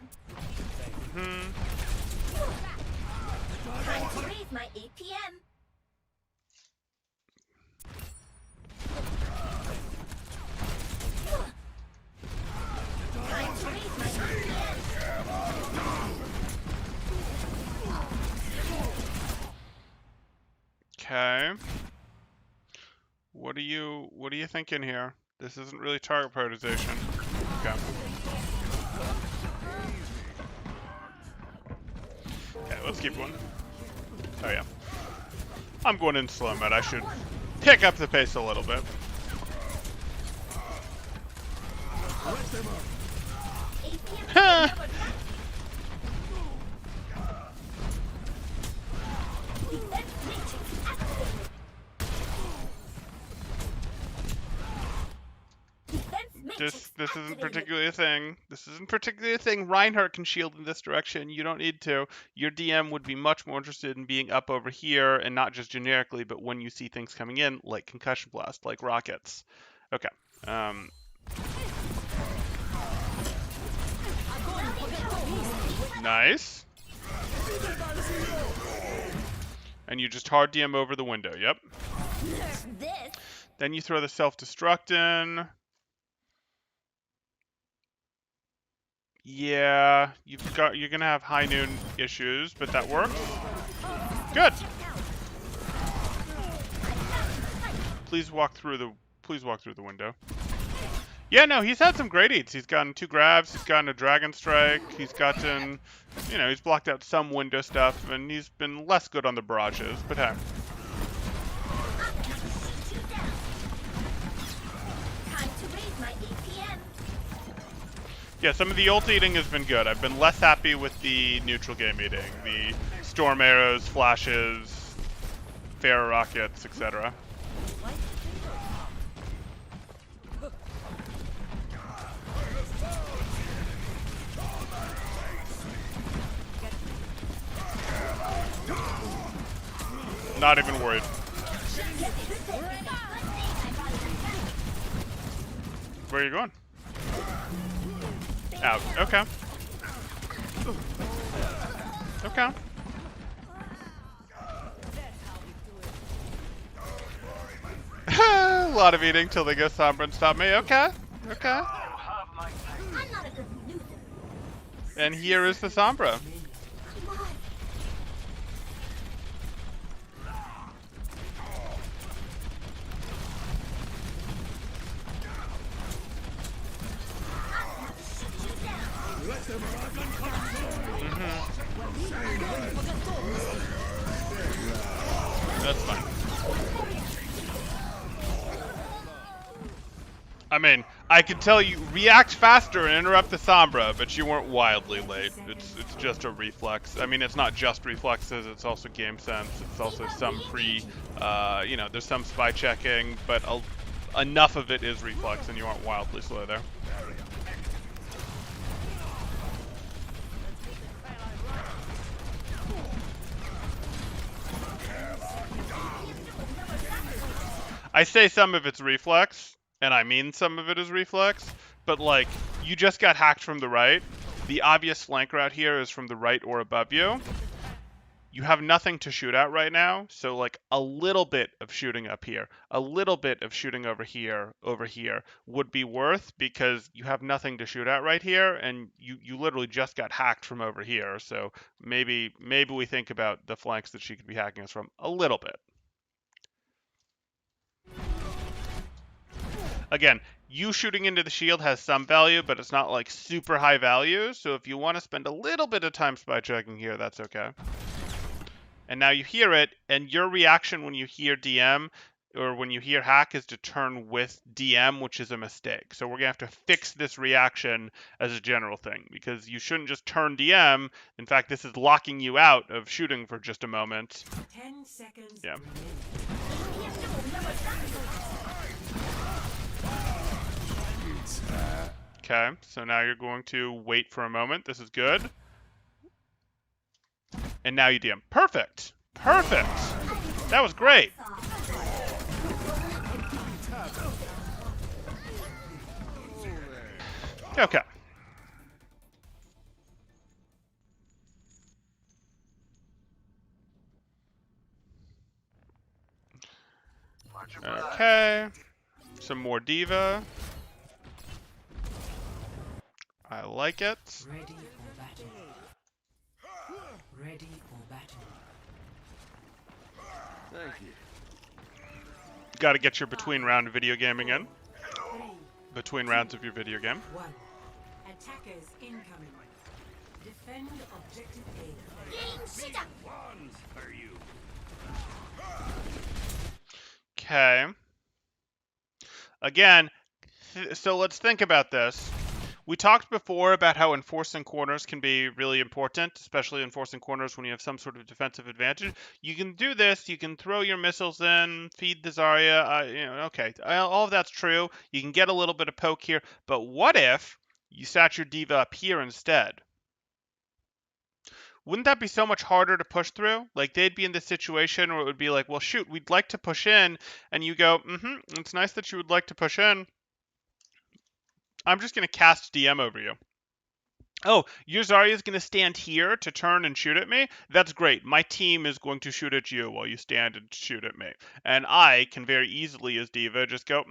Time to raise my APM. Time to raise my APM. Okay. What are you thinking here? This isn't really target prioritization. Okay. Okay, let's keep going. Oh yeah. I'm going in slow mode. I should pick up the pace a little bit. Huh. This isn't particularly a thing. This isn't particularly a thing. Reinhardt can shield in this direction. You don't need to. Your DM would be much more interested in being up over here, and not just generically, but when you see things coming in, like concussion blast, like rockets. Okay. Nice. And you just hard DM over the window. Yep. Then you throw the self-destruct in. Yeah, you're gonna have high noon issues, but that works. Good. Please walk through the window. Yeah, no, he's had some great eats. He's gotten 2 grabs, he's gotten a dragon strike, he's gotten, he's blocked out some window stuff, and he's been less good on the barrages, but hey. Yeah, some of the ult eating has been good. I've been less happy with the neutral game eating. The storm arrows, flashes, fair rockets, etc. Not even worried. Where are you going? Out. Okay. Okay. A lot of eating till they go Sombra and stop me. Okay. Okay. And here is the Sombra. That's fine. I mean, I can tell you react faster and interrupt the Sombra, but you weren't wildly late. It's just a reflex. I mean, it's not just reflexes. It's also game sense. It's also some you know, there's some spy checking, but enough of it is reflex, and you aren't wildly slow there. I say some of it's reflex, and I mean some of it is reflex, but like, you just got hacked from the right. The obvious flank route here is from the right or above you. You have nothing to shoot at right now, so like a little bit of shooting up here, a little bit of shooting over here would be worth, because you have nothing to shoot at right here, and you literally just got hacked from over here. So maybe we think about the flanks that she could be hacking us from a little bit. Again, you shooting into the shield has some value, but it's not like super high value. So if you want to spend a little bit of time spy checking here, that's okay. And now you hear it, and your reaction when you hear DM or when you hear hack is to turn with DM, which is a mistake. So we're going to have to fix this reaction as a general thing, because you shouldn't just turn DM. In fact, this is locking you out of shooting for just a moment. 10 seconds. Yeah. Okay, so now you're going to wait for a moment. This is good. And now you DM. Perfect! Perfect! That was great! Okay. Okay. Some more diva. I like it. Ready for battle. Ready for battle. Thank you. Got to get your between round video gaming in. 3, Between rounds of your video game. 1. Attackers incoming. Defend objective A. 시작. Ones for you. Okay. Again, so let's think about this. We talked before about how enforcing corners can be really important, especially enforcing corners when you have some sort of defensive advantage. You can do this. You can throw your missiles in, feed the Zarya. You know, okay, all of that's true. You can get a little bit of poke here, but what if you sat your diva up here instead? Wouldn't that be so much harder to push through? Like, they'd be in this situation where it would be like, well, shoot, we'd like to push in, and you go, it's nice that you would like to push in. I'm just going to cast DM over you. Oh, your Zarya is going to stand here to turn and shoot at me? That's great. My team is going to shoot at you while you stand and shoot at me. And I can very easily, as Diva, just go,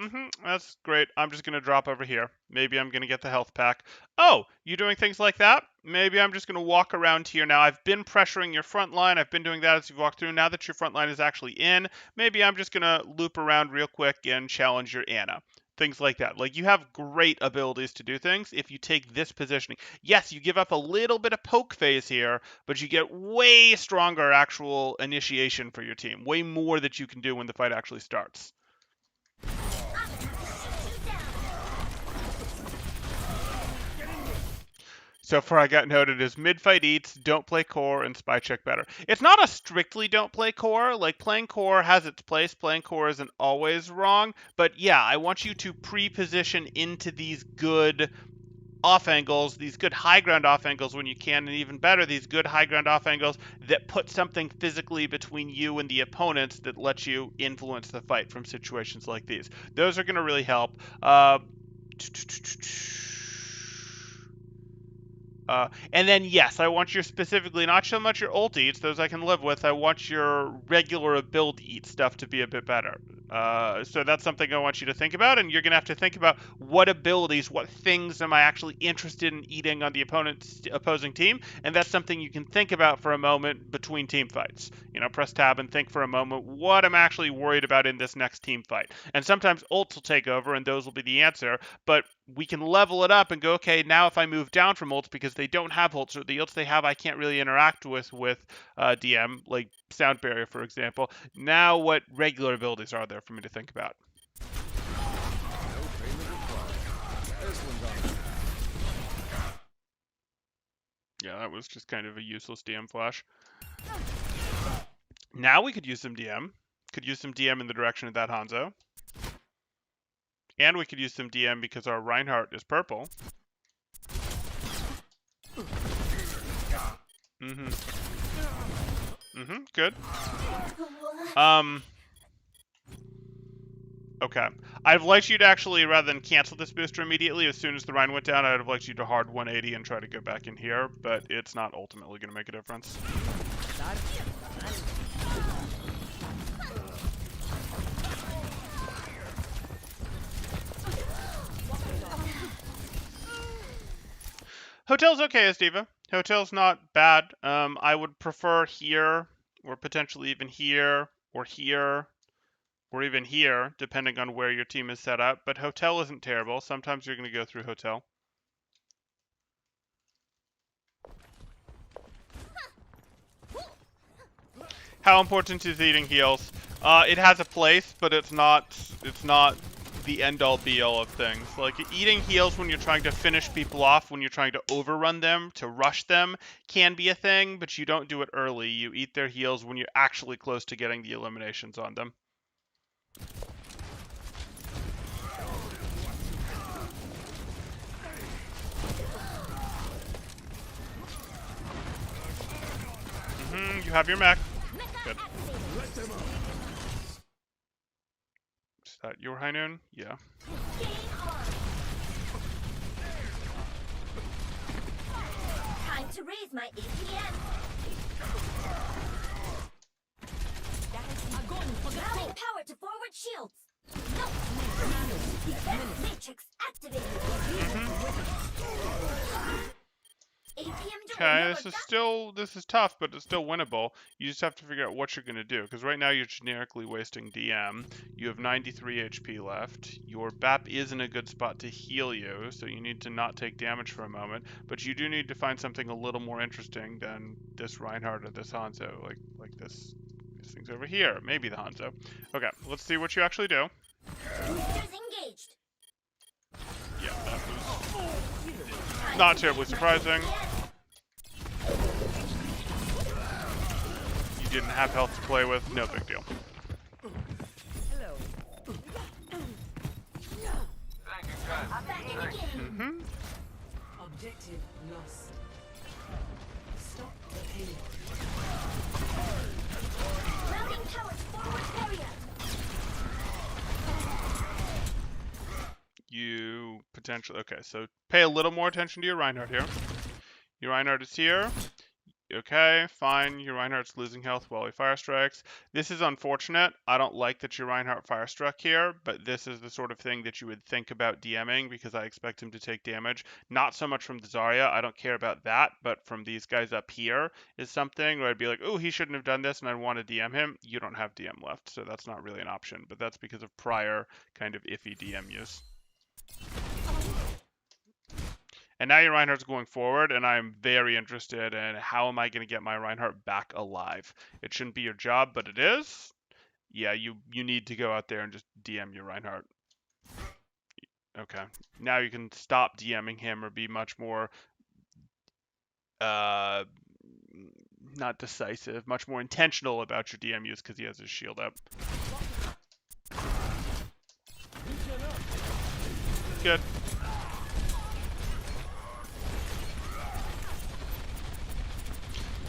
that's great. I'm just going to drop over here. Maybe I'm going to get the health pack. Oh, you doing things like that? Maybe I'm just going to walk around here now. I've been pressuring your front line. I've been doing that as you've walked through. Now that your front line is actually in, maybe I'm just going to loop around real quick and challenge your Ana. Things like that. Like, you have great abilities to do things if you take this positioning. Yes, you give up a little bit of poke phase here, but you get way stronger actual initiation for your team. Way more that you can do when the fight actually starts. So far I got noted as mid-fight eats, don't play core, and spy check better. It's not a strictly don't play core. Like, playing core has its place. Playing core isn't always wrong. But yeah, I want you to pre-position into these good off angles, these good high ground off angles when you can, and even better, these good high ground off angles that put something physically between you and the opponents that lets you influence the fight from situations like these. Those are going to really help. And then, yes, I want your specifically, not so much your ult eats, those I can live with. I want your regular build eat stuff to be a bit better. So that's something I want you to think about, and you're going to have to think about what abilities, what things am I actually interested in eating on the opposing team, and that's something you can think about for a moment between team fights. You know, press tab and think for a moment what I'm actually worried about in this next team fight. And sometimes ults will take over, and those will be the answer, but we can level it up and go, okay, now if I move down from ults because they don't have ults, or the ults they have I can't really interact with DM, like Sound Barrier, for example. Now what regular abilities are there for me to think about? Yeah, that was just kind of a useless DM flash. Now we could use some DM. Could use some DM in the direction of that Hanzo. And we could use some DM because our Reinhardt is purple. Good. Okay. I'd have liked you to actually, rather than cancel this booster immediately, as soon as the Rhine went down, I'd have liked you to hard 180 and try to go back in here, but it's not ultimately going to make a difference. Hotel's okay as D.Va. Hotel's not bad. I would prefer here, or potentially even here, or here, or even here, depending on where your team is set up. But Hotel isn't terrible. Sometimes you're going to go through Hotel. How important is eating heals? It has a place, but it's not the end-all be-all of things. Like, eating heals when you're trying to finish people off, when you're trying to overrun them, to rush them, can be a thing, but you don't do it early. You eat their heals when you're actually close to getting the eliminations on them. You have your mech. Good. Is that your high noon? Yeah. Time to raise my APM. Rallying power to forward shields. No. Defense matrix activated. Okay, this is tough, but it's still winnable. You just have to figure out what you're going to do, because right now you're generically wasting DM. You have 93 HP left. Your BAP is in a good spot to heal you, so you need to not take damage for a moment, but you do need to find something a little more interesting than this Reinhardt or this Hanzo, like these things over here. Maybe the Hanzo. Okay, let's see what you actually do. Engaged. Yeah, that was not terribly surprising. You didn't have health to play with, no big deal. Hello. Objective lost. Stop the payload. Routing power to forward area. You potentially... Okay, so pay a little more attention to your Reinhardt here. Your Reinhardt is here. Okay, fine. Your Reinhardt's losing health while he fire strikes. This is unfortunate. I don't like that your Reinhardt fire struck here, but this is the sort of thing that you would think about DMing because I expect him to take damage. Not so much from the Zarya. I don't care about that, but from these guys up here is something where I'd be like, oh, he shouldn't have done this, and I want to DM him. You don't have DM left, so that's not really an option, but that's because of prior kind of iffy DM use. And now your Reinhardt's going forward, and I'm very interested in how am I going to get my Reinhardt back alive. It shouldn't be your job, but it is. Yeah, you need to go out there and just DM your Reinhardt. Okay. Now you can stop DMing him or be much more, not decisive, much more intentional about your DM use because he has his shield up. Good.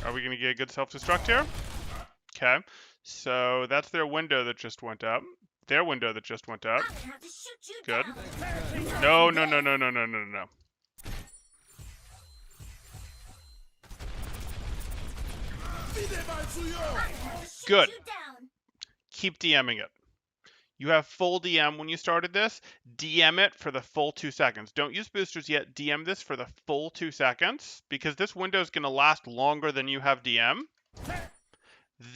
Are we going to get a good self-destruct here? Okay. So that's their window that just went up. Their window that just went up. Good. No. Good. Keep DMing it. You have full DM when you started this. DM it for the full 2 seconds. Don't use boosters yet. DM this for the full 2 seconds because this window is going to last longer than you have DM.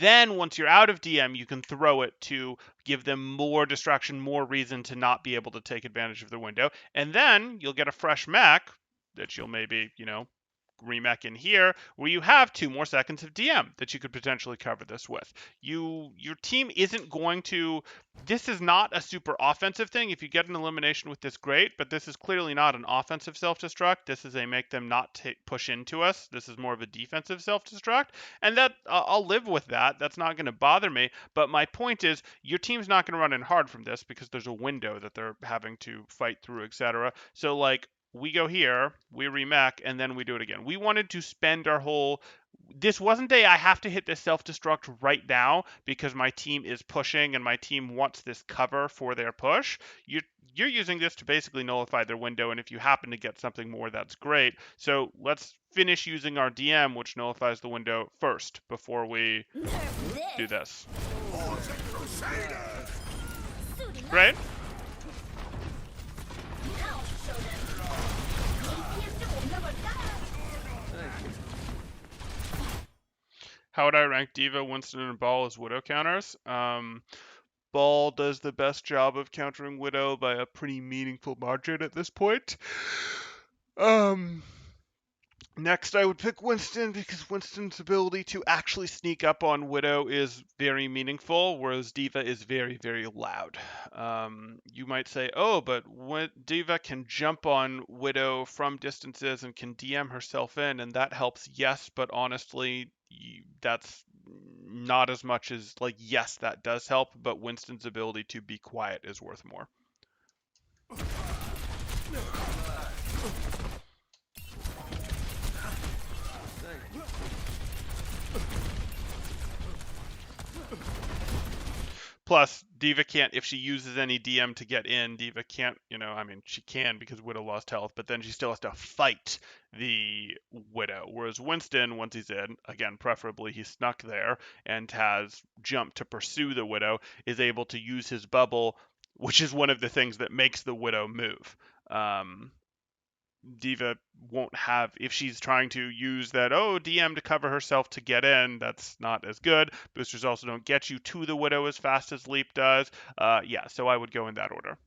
Then once you're out of DM, you can throw it to give them more distraction, more reason to not be able to take advantage of the window. And then you'll get a fresh mech that you'll maybe, remech in here where you have 2 more seconds of DM that you could potentially cover this with. Your team isn't going to. This is not a super offensive thing. If you get an elimination with this, great, but this is clearly not an offensive self-destruct. This is a make them not push into us. This is more of a defensive self-destruct, and that I'll live with that. That's not going to bother me. But my point is, your team's not going to run in hard from this because there's a window that they're having to fight through, etc. So like, we go here, we remech, and then we do it again. We wanted to spend our whole. This wasn't I have to hit this self-destruct right now because my team is pushing and my team wants this cover for their push. You're using this to basically nullify their window, and if you happen to get something more, that's great. So let's finish using our DM, which nullifies the window first before we do this. Great. How would I rank D.Va, Winston, and Ball as Widow counters? Ball does the best job of countering Widow by a pretty meaningful margin at this point. Next, I would pick Winston because Winston's ability to actually sneak up on Widow is very meaningful, whereas D.Va is very, very loud. You might say, oh, but D.Va can jump on Widow from distances and can DM herself in, and that helps. Yes, but honestly, that's not as much as, like, yes, that does help, but Winston's ability to be quiet is worth more. Plus, D.Va can't, if she uses any DM to get in, D.Va can't, she can because Widow lost health, but then she still has to fight the Widow. Whereas Winston, once he's in, again, preferably he snuck there and has jumped to pursue the Widow, is able to use his bubble, which is one of the things that makes the Widow move. D.Va won't have, if she's trying to use that, DM to cover herself to get in, that's not as good. Boosters also don't get you to the Widow as fast as Leap does. So I would go in that order.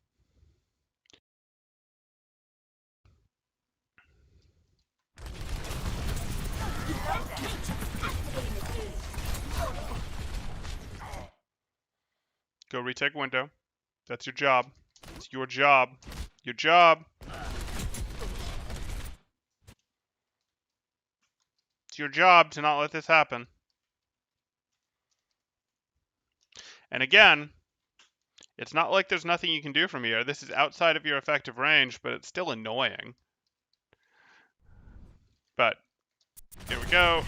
Go retake window. That's your job. It's your job. Your job. It's your job to not let this happen. And again, it's not like there's nothing you can do from here. This is outside of your effective range, but it's still annoying. But here we go.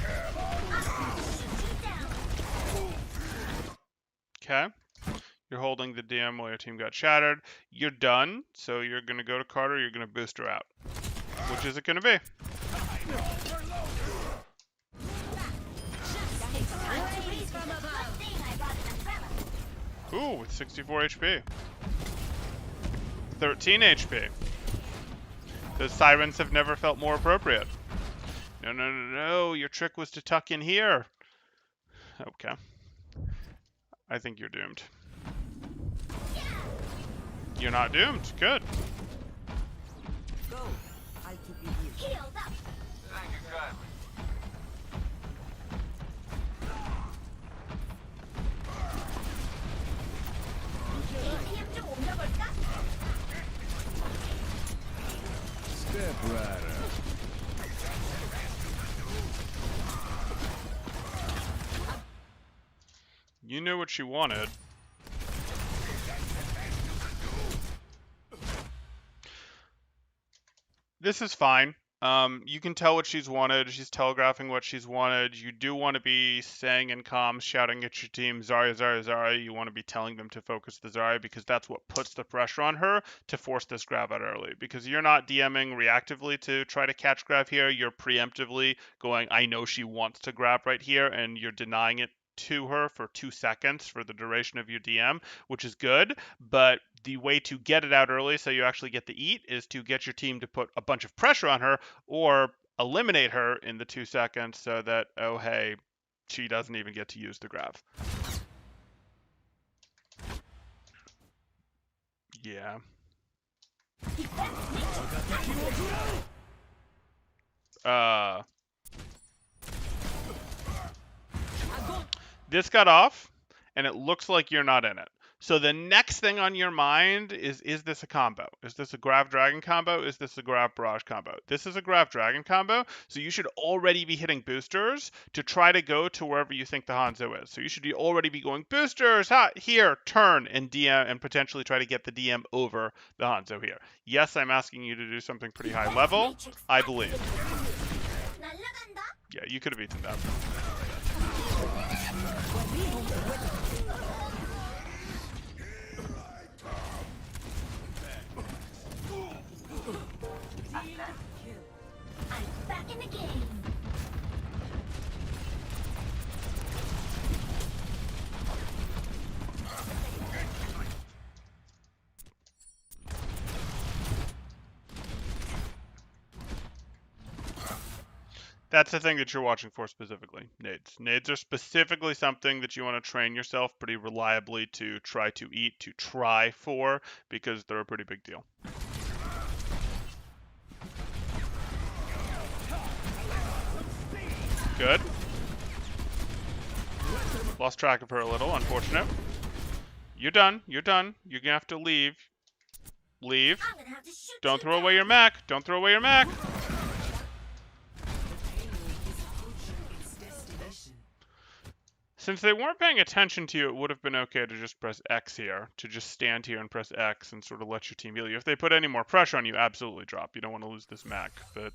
Okay. You're holding the DM while your team got shattered. You're done, so you're going to go to Carter, you're going to boost her out. Which is it going to be? Ooh, with 64 HP. 13 HP. Those sirens have never felt more appropriate. No. Your trick was to tuck in here. Okay. I think you're doomed. You're not doomed. Good. Go. I'll keep you here. Healed up. Thank you kindly. Step right up. You knew what she wanted. This is fine. You can tell what she's wanted. She's telegraphing what she's wanted. You do want to be saying in comms, shouting at your team, Zarya, Zarya, Zarya. You want to be telling them to focus the Zarya because that's what puts the pressure on her to force this grab out early. Because you're not DMing reactively to try to catch grab here. You're preemptively going, I know she wants to grab right here, and you're denying it to her for 2 seconds for the duration of your DM, which is good, but the way to get it out early so you actually get the eat is to get your team to put a bunch of pressure on her or eliminate her in the 2 seconds so that, oh hey, she doesn't even get to use the grav. Yeah. This got off, and it looks like you're not in it. So the next thing on your mind is this a combo? Is this a Grav Dragon combo? Is this a Grav Barrage combo? This is a Grav Dragon combo, so you should already be hitting boosters to try to go to wherever you think the Hanzo is. So you should already be going boosters, here, turn, and DM, and potentially try to get the DM over the Hanzo here. Yes, I'm asking you to do something pretty high level, I believe. Yeah, you could have eaten that. I'm back in the game. That's the thing that you're watching for specifically, nades. Nades are specifically something that you want to train yourself pretty reliably to try to eat, to try for, because they're a pretty big deal. Good. Lost track of her a little, unfortunate. You're done, you're done. You're gonna have to leave. Leave. I'm gonna have to shoot Don't you throw away down. your mech. Don't throw away your mech. Since they weren't paying attention to you, it would have been okay to just press X here, to just stand here and press X and sort of let your team heal you. If they put any more pressure on you, absolutely drop. You don't want to lose this mech, but...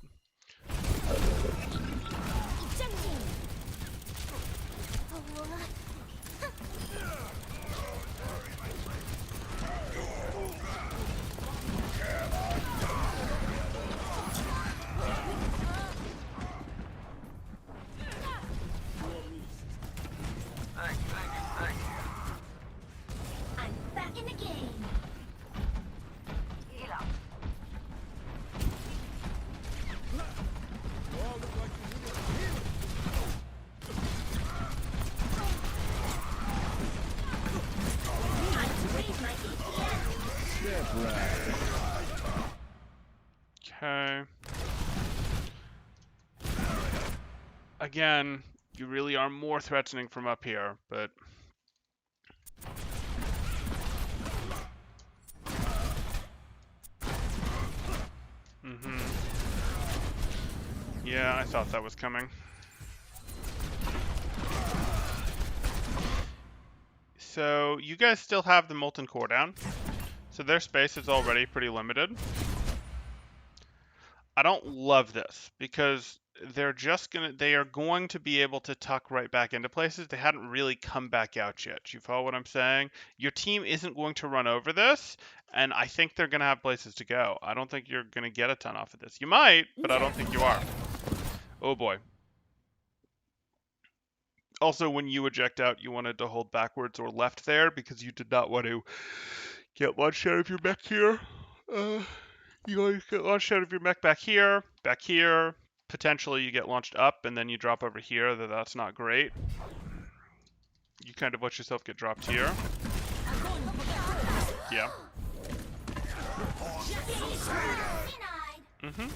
I'm back in the game. Time to raise my DVA. Okay. Again, you really are more threatening from up here, but... Yeah, I thought that was coming. So, you guys still have the Molten Core down. So their space is already pretty limited. I don't love this, because they are going to be able to tuck right back into places. They hadn't really come back out yet. You follow what I'm saying? Your team isn't going to run over this, and I think they're going to have places to go. I don't think you're going to get a ton off of this. You might, but I don't think you are. Oh boy. Also, when you eject out, you wanted to hold backwards or left there, because you did not want to get launched out of your mech here. You want to get launched out of your mech back here, potentially you get launched up, and then you drop over here. That's not great. You kind of let yourself get dropped here. Yeah. Denied.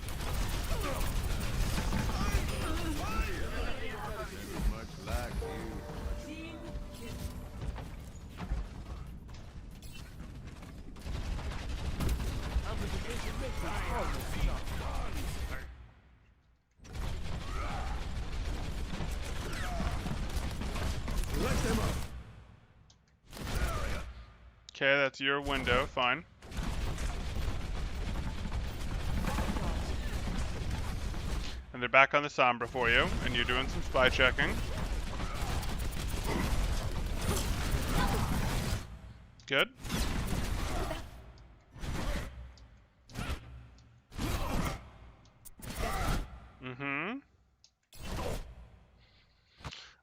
Okay, that's your window, fine. And they're back on the Sombra for you, and you're doing some spy checking. Good.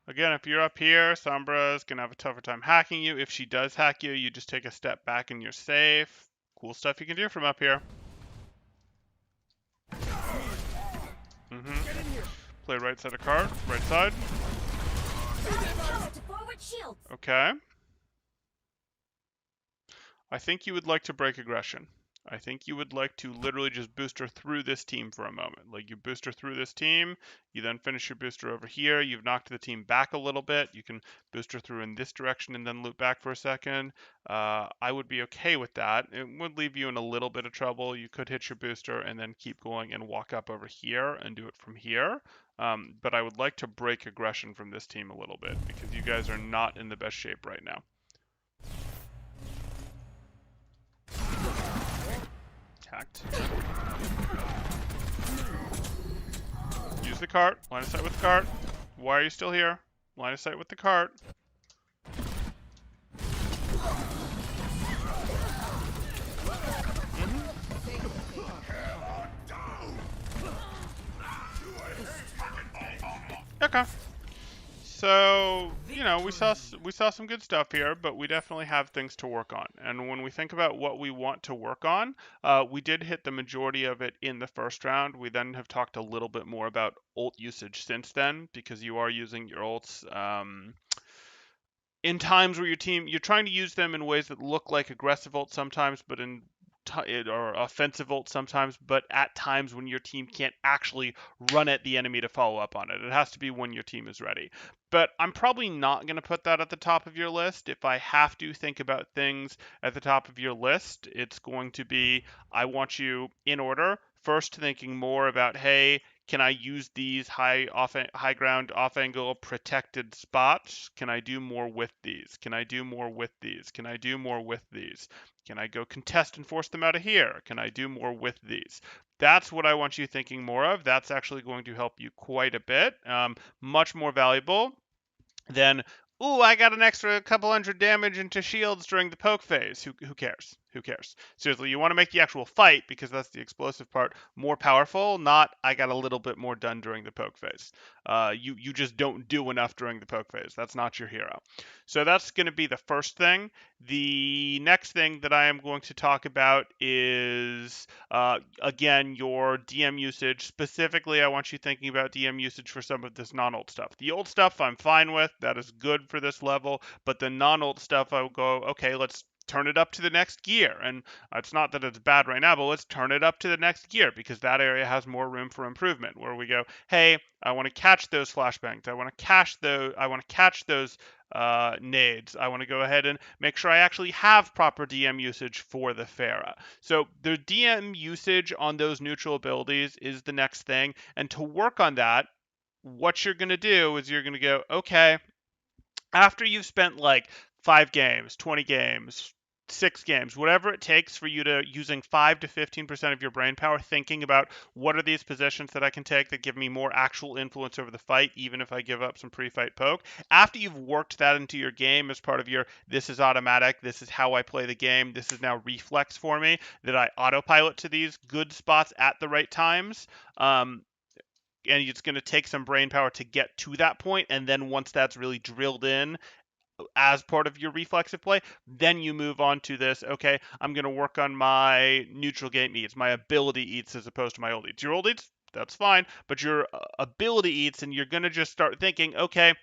Again, if you're up here, Sombra's going to have a tougher time hacking you. If she does hack you, you just take a step back and you're safe. Cool stuff you can do from up here. Play right side of card. Right side. Power to forward shields. Okay. I think you would like to break aggression. I think you would like to literally just booster through this team for a moment. Like you booster through this team, you then finish your booster over here, you've knocked the team back a little bit, you can booster through in this direction and then loop back for a second. I would be okay with that. It would leave you in a little bit of trouble. You could hit your booster and then keep going and walk up over here and do it from here. But I would like to break aggression from this team a little bit because you guys are not in the best shape right now. Hacked. Use the cart. Line of sight with the cart. Why are you still here? Line of sight with the cart. Okay. So, you know, we saw some good stuff here, but we definitely have things to work on. And when we think about what we want to work on, we did hit the majority of it in the first round. We then have talked a little bit more about ult usage since then, because you are using your ults in times where you're trying to use them in ways that look like aggressive ults sometimes, but or offensive ult sometimes, but at times when your team can't actually run at the enemy to follow up on it. It has to be when your team is ready. But I'm probably not going to put that at the top of your list. If I have to think about things at the top of your list, it's going to be, I want you in order. First, thinking more about, hey, can I use these high ground off angle protected spots? Can I do more with these? Can I do more with these? Can I do more with these? Can I go contest and force them out of here? Can I do more with these? That's what I want you thinking more of. That's actually going to help you quite a bit. Much more valuable than, ooh, I got an extra couple hundred damage into shields during the poke phase. Who cares? Who cares? Seriously, you want to make the actual fight, because that's the explosive part, more powerful, not I got a little bit more done during the poke phase. You just don't do enough during the poke phase. That's not your hero. So that's going to be the first thing. The next thing that I am going to talk about is, again, your DM usage. Specifically, I want you thinking about DM usage for some of this non-ult stuff. The ult stuff I'm fine with. That is good for this level. But the non-ult stuff, I will go, okay, let's turn it up to the next gear. And it's not that it's bad right now, but let's turn it up to the next gear, because that area has more room for improvement, where we go, hey, I want to catch those flashbangs. I want to catch those nades. I want to go ahead and make sure I actually have proper DM usage for the Pharah. So the DM usage on those neutral abilities is the next thing. And to work on that, what you're going to do is you're going to go, okay, after you've spent like 5 games, 20 games, 6 games, whatever it takes for you to using 5 to 15% of your brain power thinking about what are these positions that I can take that give me more actual influence over the fight, even if I give up some pre-fight poke. After you've worked that into your game as part of your, this is automatic, this is how I play the game, this is now reflex for me, that I autopilot to these good spots at the right times. And it's going to take some brain power to get to that point, and then once that's really drilled in as part of your reflexive play, then you move on to this, okay, I'm going to work on my neutral game eats, my ability eats as opposed to my ult eats. Your ult eats, that's fine, but your ability eats, and you're going to just start thinking, okay,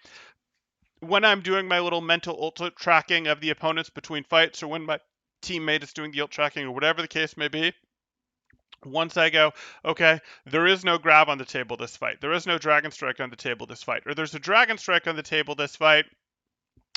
when I'm doing my little mental ult tracking of the opponents between fights, or when my teammate is doing the ult tracking, or whatever the case may be, once I go, okay, there is no grab on the table this fight, there is no dragon strike on the table this fight, or there's a dragon strike on the table this fight,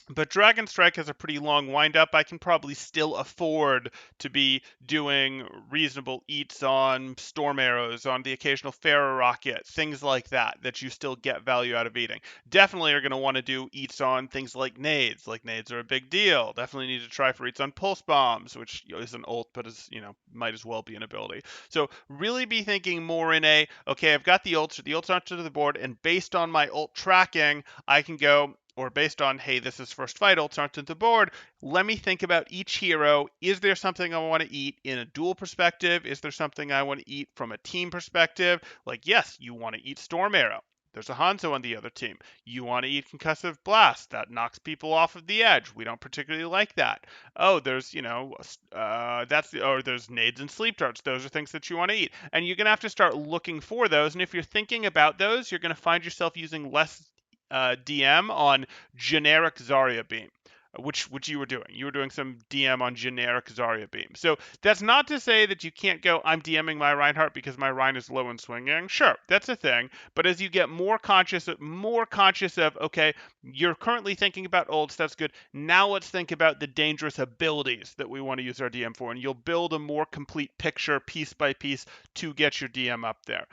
but Dragon Strike has a pretty long windup. I can probably still afford to be doing reasonable eats on Storm Arrows, on the occasional Pharaoh Rocket, things like that, that you still get value out of eating. Definitely are going to want to do eats on things like nades. Like nades are a big deal. Definitely need to try for eats on Pulse Bombs, which is an ult, but is, might as well be an ability. So really be thinking more in a, okay, I've got the ults onto the board, and based on my ult tracking, I can go, or based on, hey, this is first fight, ults aren't on the board, let me think about each hero. Is there something I want to eat in a duel perspective? Is there something I want to eat from a team perspective? Like, yes, you want to eat Storm Arrow. There's a Hanzo on the other team. You want to eat concussive blast. That knocks people off of the edge. We don't particularly like that. Oh, there's, or there's nades and sleep darts. Those are things that you want to eat. And you're going to have to start looking for those. And if you're thinking about those, you're going to find yourself using less DM on generic Zarya beam, which you were doing. You were doing some DM on generic Zarya beam. So that's not to say that you can't go, I'm DMing my Reinhardt because my Rein is low and swinging. Sure, that's a thing. But as you get more conscious of, okay, you're currently thinking about ults, that's good. Now let's think about the dangerous abilities that we want to use our DM for, and you'll build a more complete picture piece by piece to get your DM up there.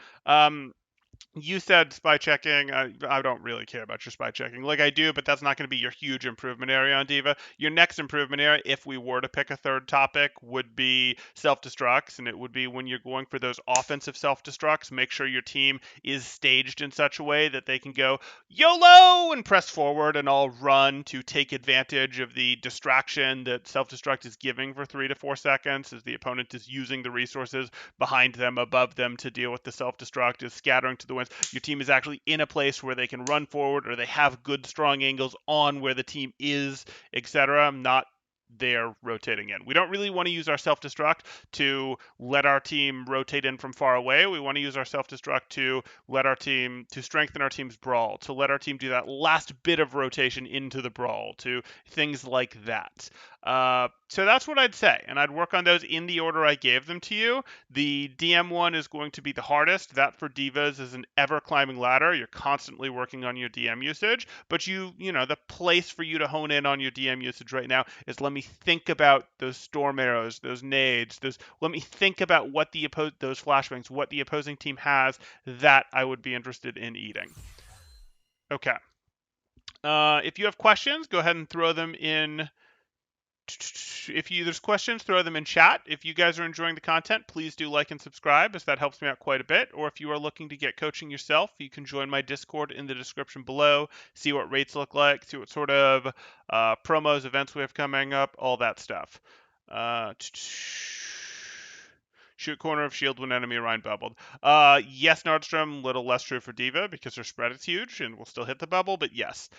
You said spy checking. I don't really care about your spy checking. Like I do, but that's not going to be your huge improvement area on Diva. Your next improvement area, if we were to pick a third topic, would be self-destructs, and it would be when you're going for those offensive self-destructs, make sure your team is staged in such a way that they can go YOLO and press forward and all run to take advantage of the distraction that self-destruct is giving for 3 to 4 seconds as the opponent is using the resources behind them, above them to deal with the self-destruct, is scattering to the winds. Your team is actually in a place where they can run forward or they have good strong angles on where the team is, etc. Not there rotating in. We don't really want to use our self-destruct to let our team rotate in from far away. We want to use our self-destruct to strengthen our team's brawl, to let our team do that last bit of rotation into the brawl, to things like that. So that's what I'd say, and I'd work on those in the order I gave them to you. The DM one is going to be the hardest. That for divas is an ever climbing ladder. You're constantly working on your DM usage, but the place for you to hone in on your DM usage right now is let me think about those storm arrows, those nades, let me think about what those flashbangs, what the opposing team has that I would be interested in eating. Okay. If you have questions, go ahead and throw them in. If there's questions, throw them in chat. If you guys are enjoying the content, please do like and subscribe, as that helps me out quite a bit. Or if you are looking to get coaching yourself, you can join my Discord in the description below, see what rates look like, see what sort of promos, events we have coming up, all that stuff. Shoot corner of shield when enemy Ryan bubbled. Yes, Nordstrom, little less true for Diva because her spread is huge and will still hit the bubble, but yes.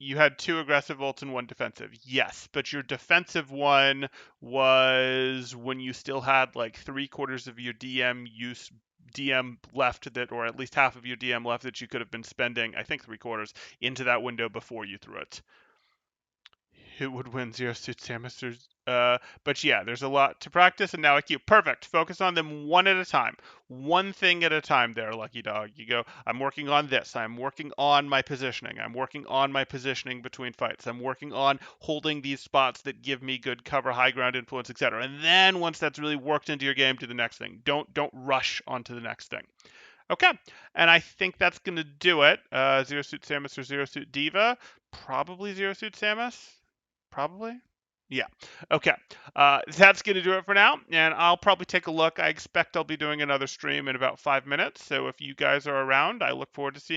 You had 2 aggressive ults and 1 defensive. Yes, but your defensive one was when you still had like 3/4 of your DM left or at least half of your DM left that you could have been spending, I think 3/4, into that window before you threw it. Who would win Zero Suit Samus? But yeah, there's a lot to practice, and now IQ. Perfect. Focus on them one at a time. One thing at a time there, Lucky Dog. You go, I'm working on this. I'm working on my positioning. I'm working on my positioning between fights. I'm working on holding these spots that give me good cover, high ground influence, etc. And then once that's really worked into your game, do the next thing. Don't rush onto the next thing. Okay, and I think that's going to do it. Zero Suit Samus or Zero Suit Diva? Probably Zero Suit Samus. Probably. Yeah. Okay. That's going to do it for now, and I'll probably take a look. I expect I'll be doing another stream in about 5 minutes, so if you guys are around, I look forward to seeing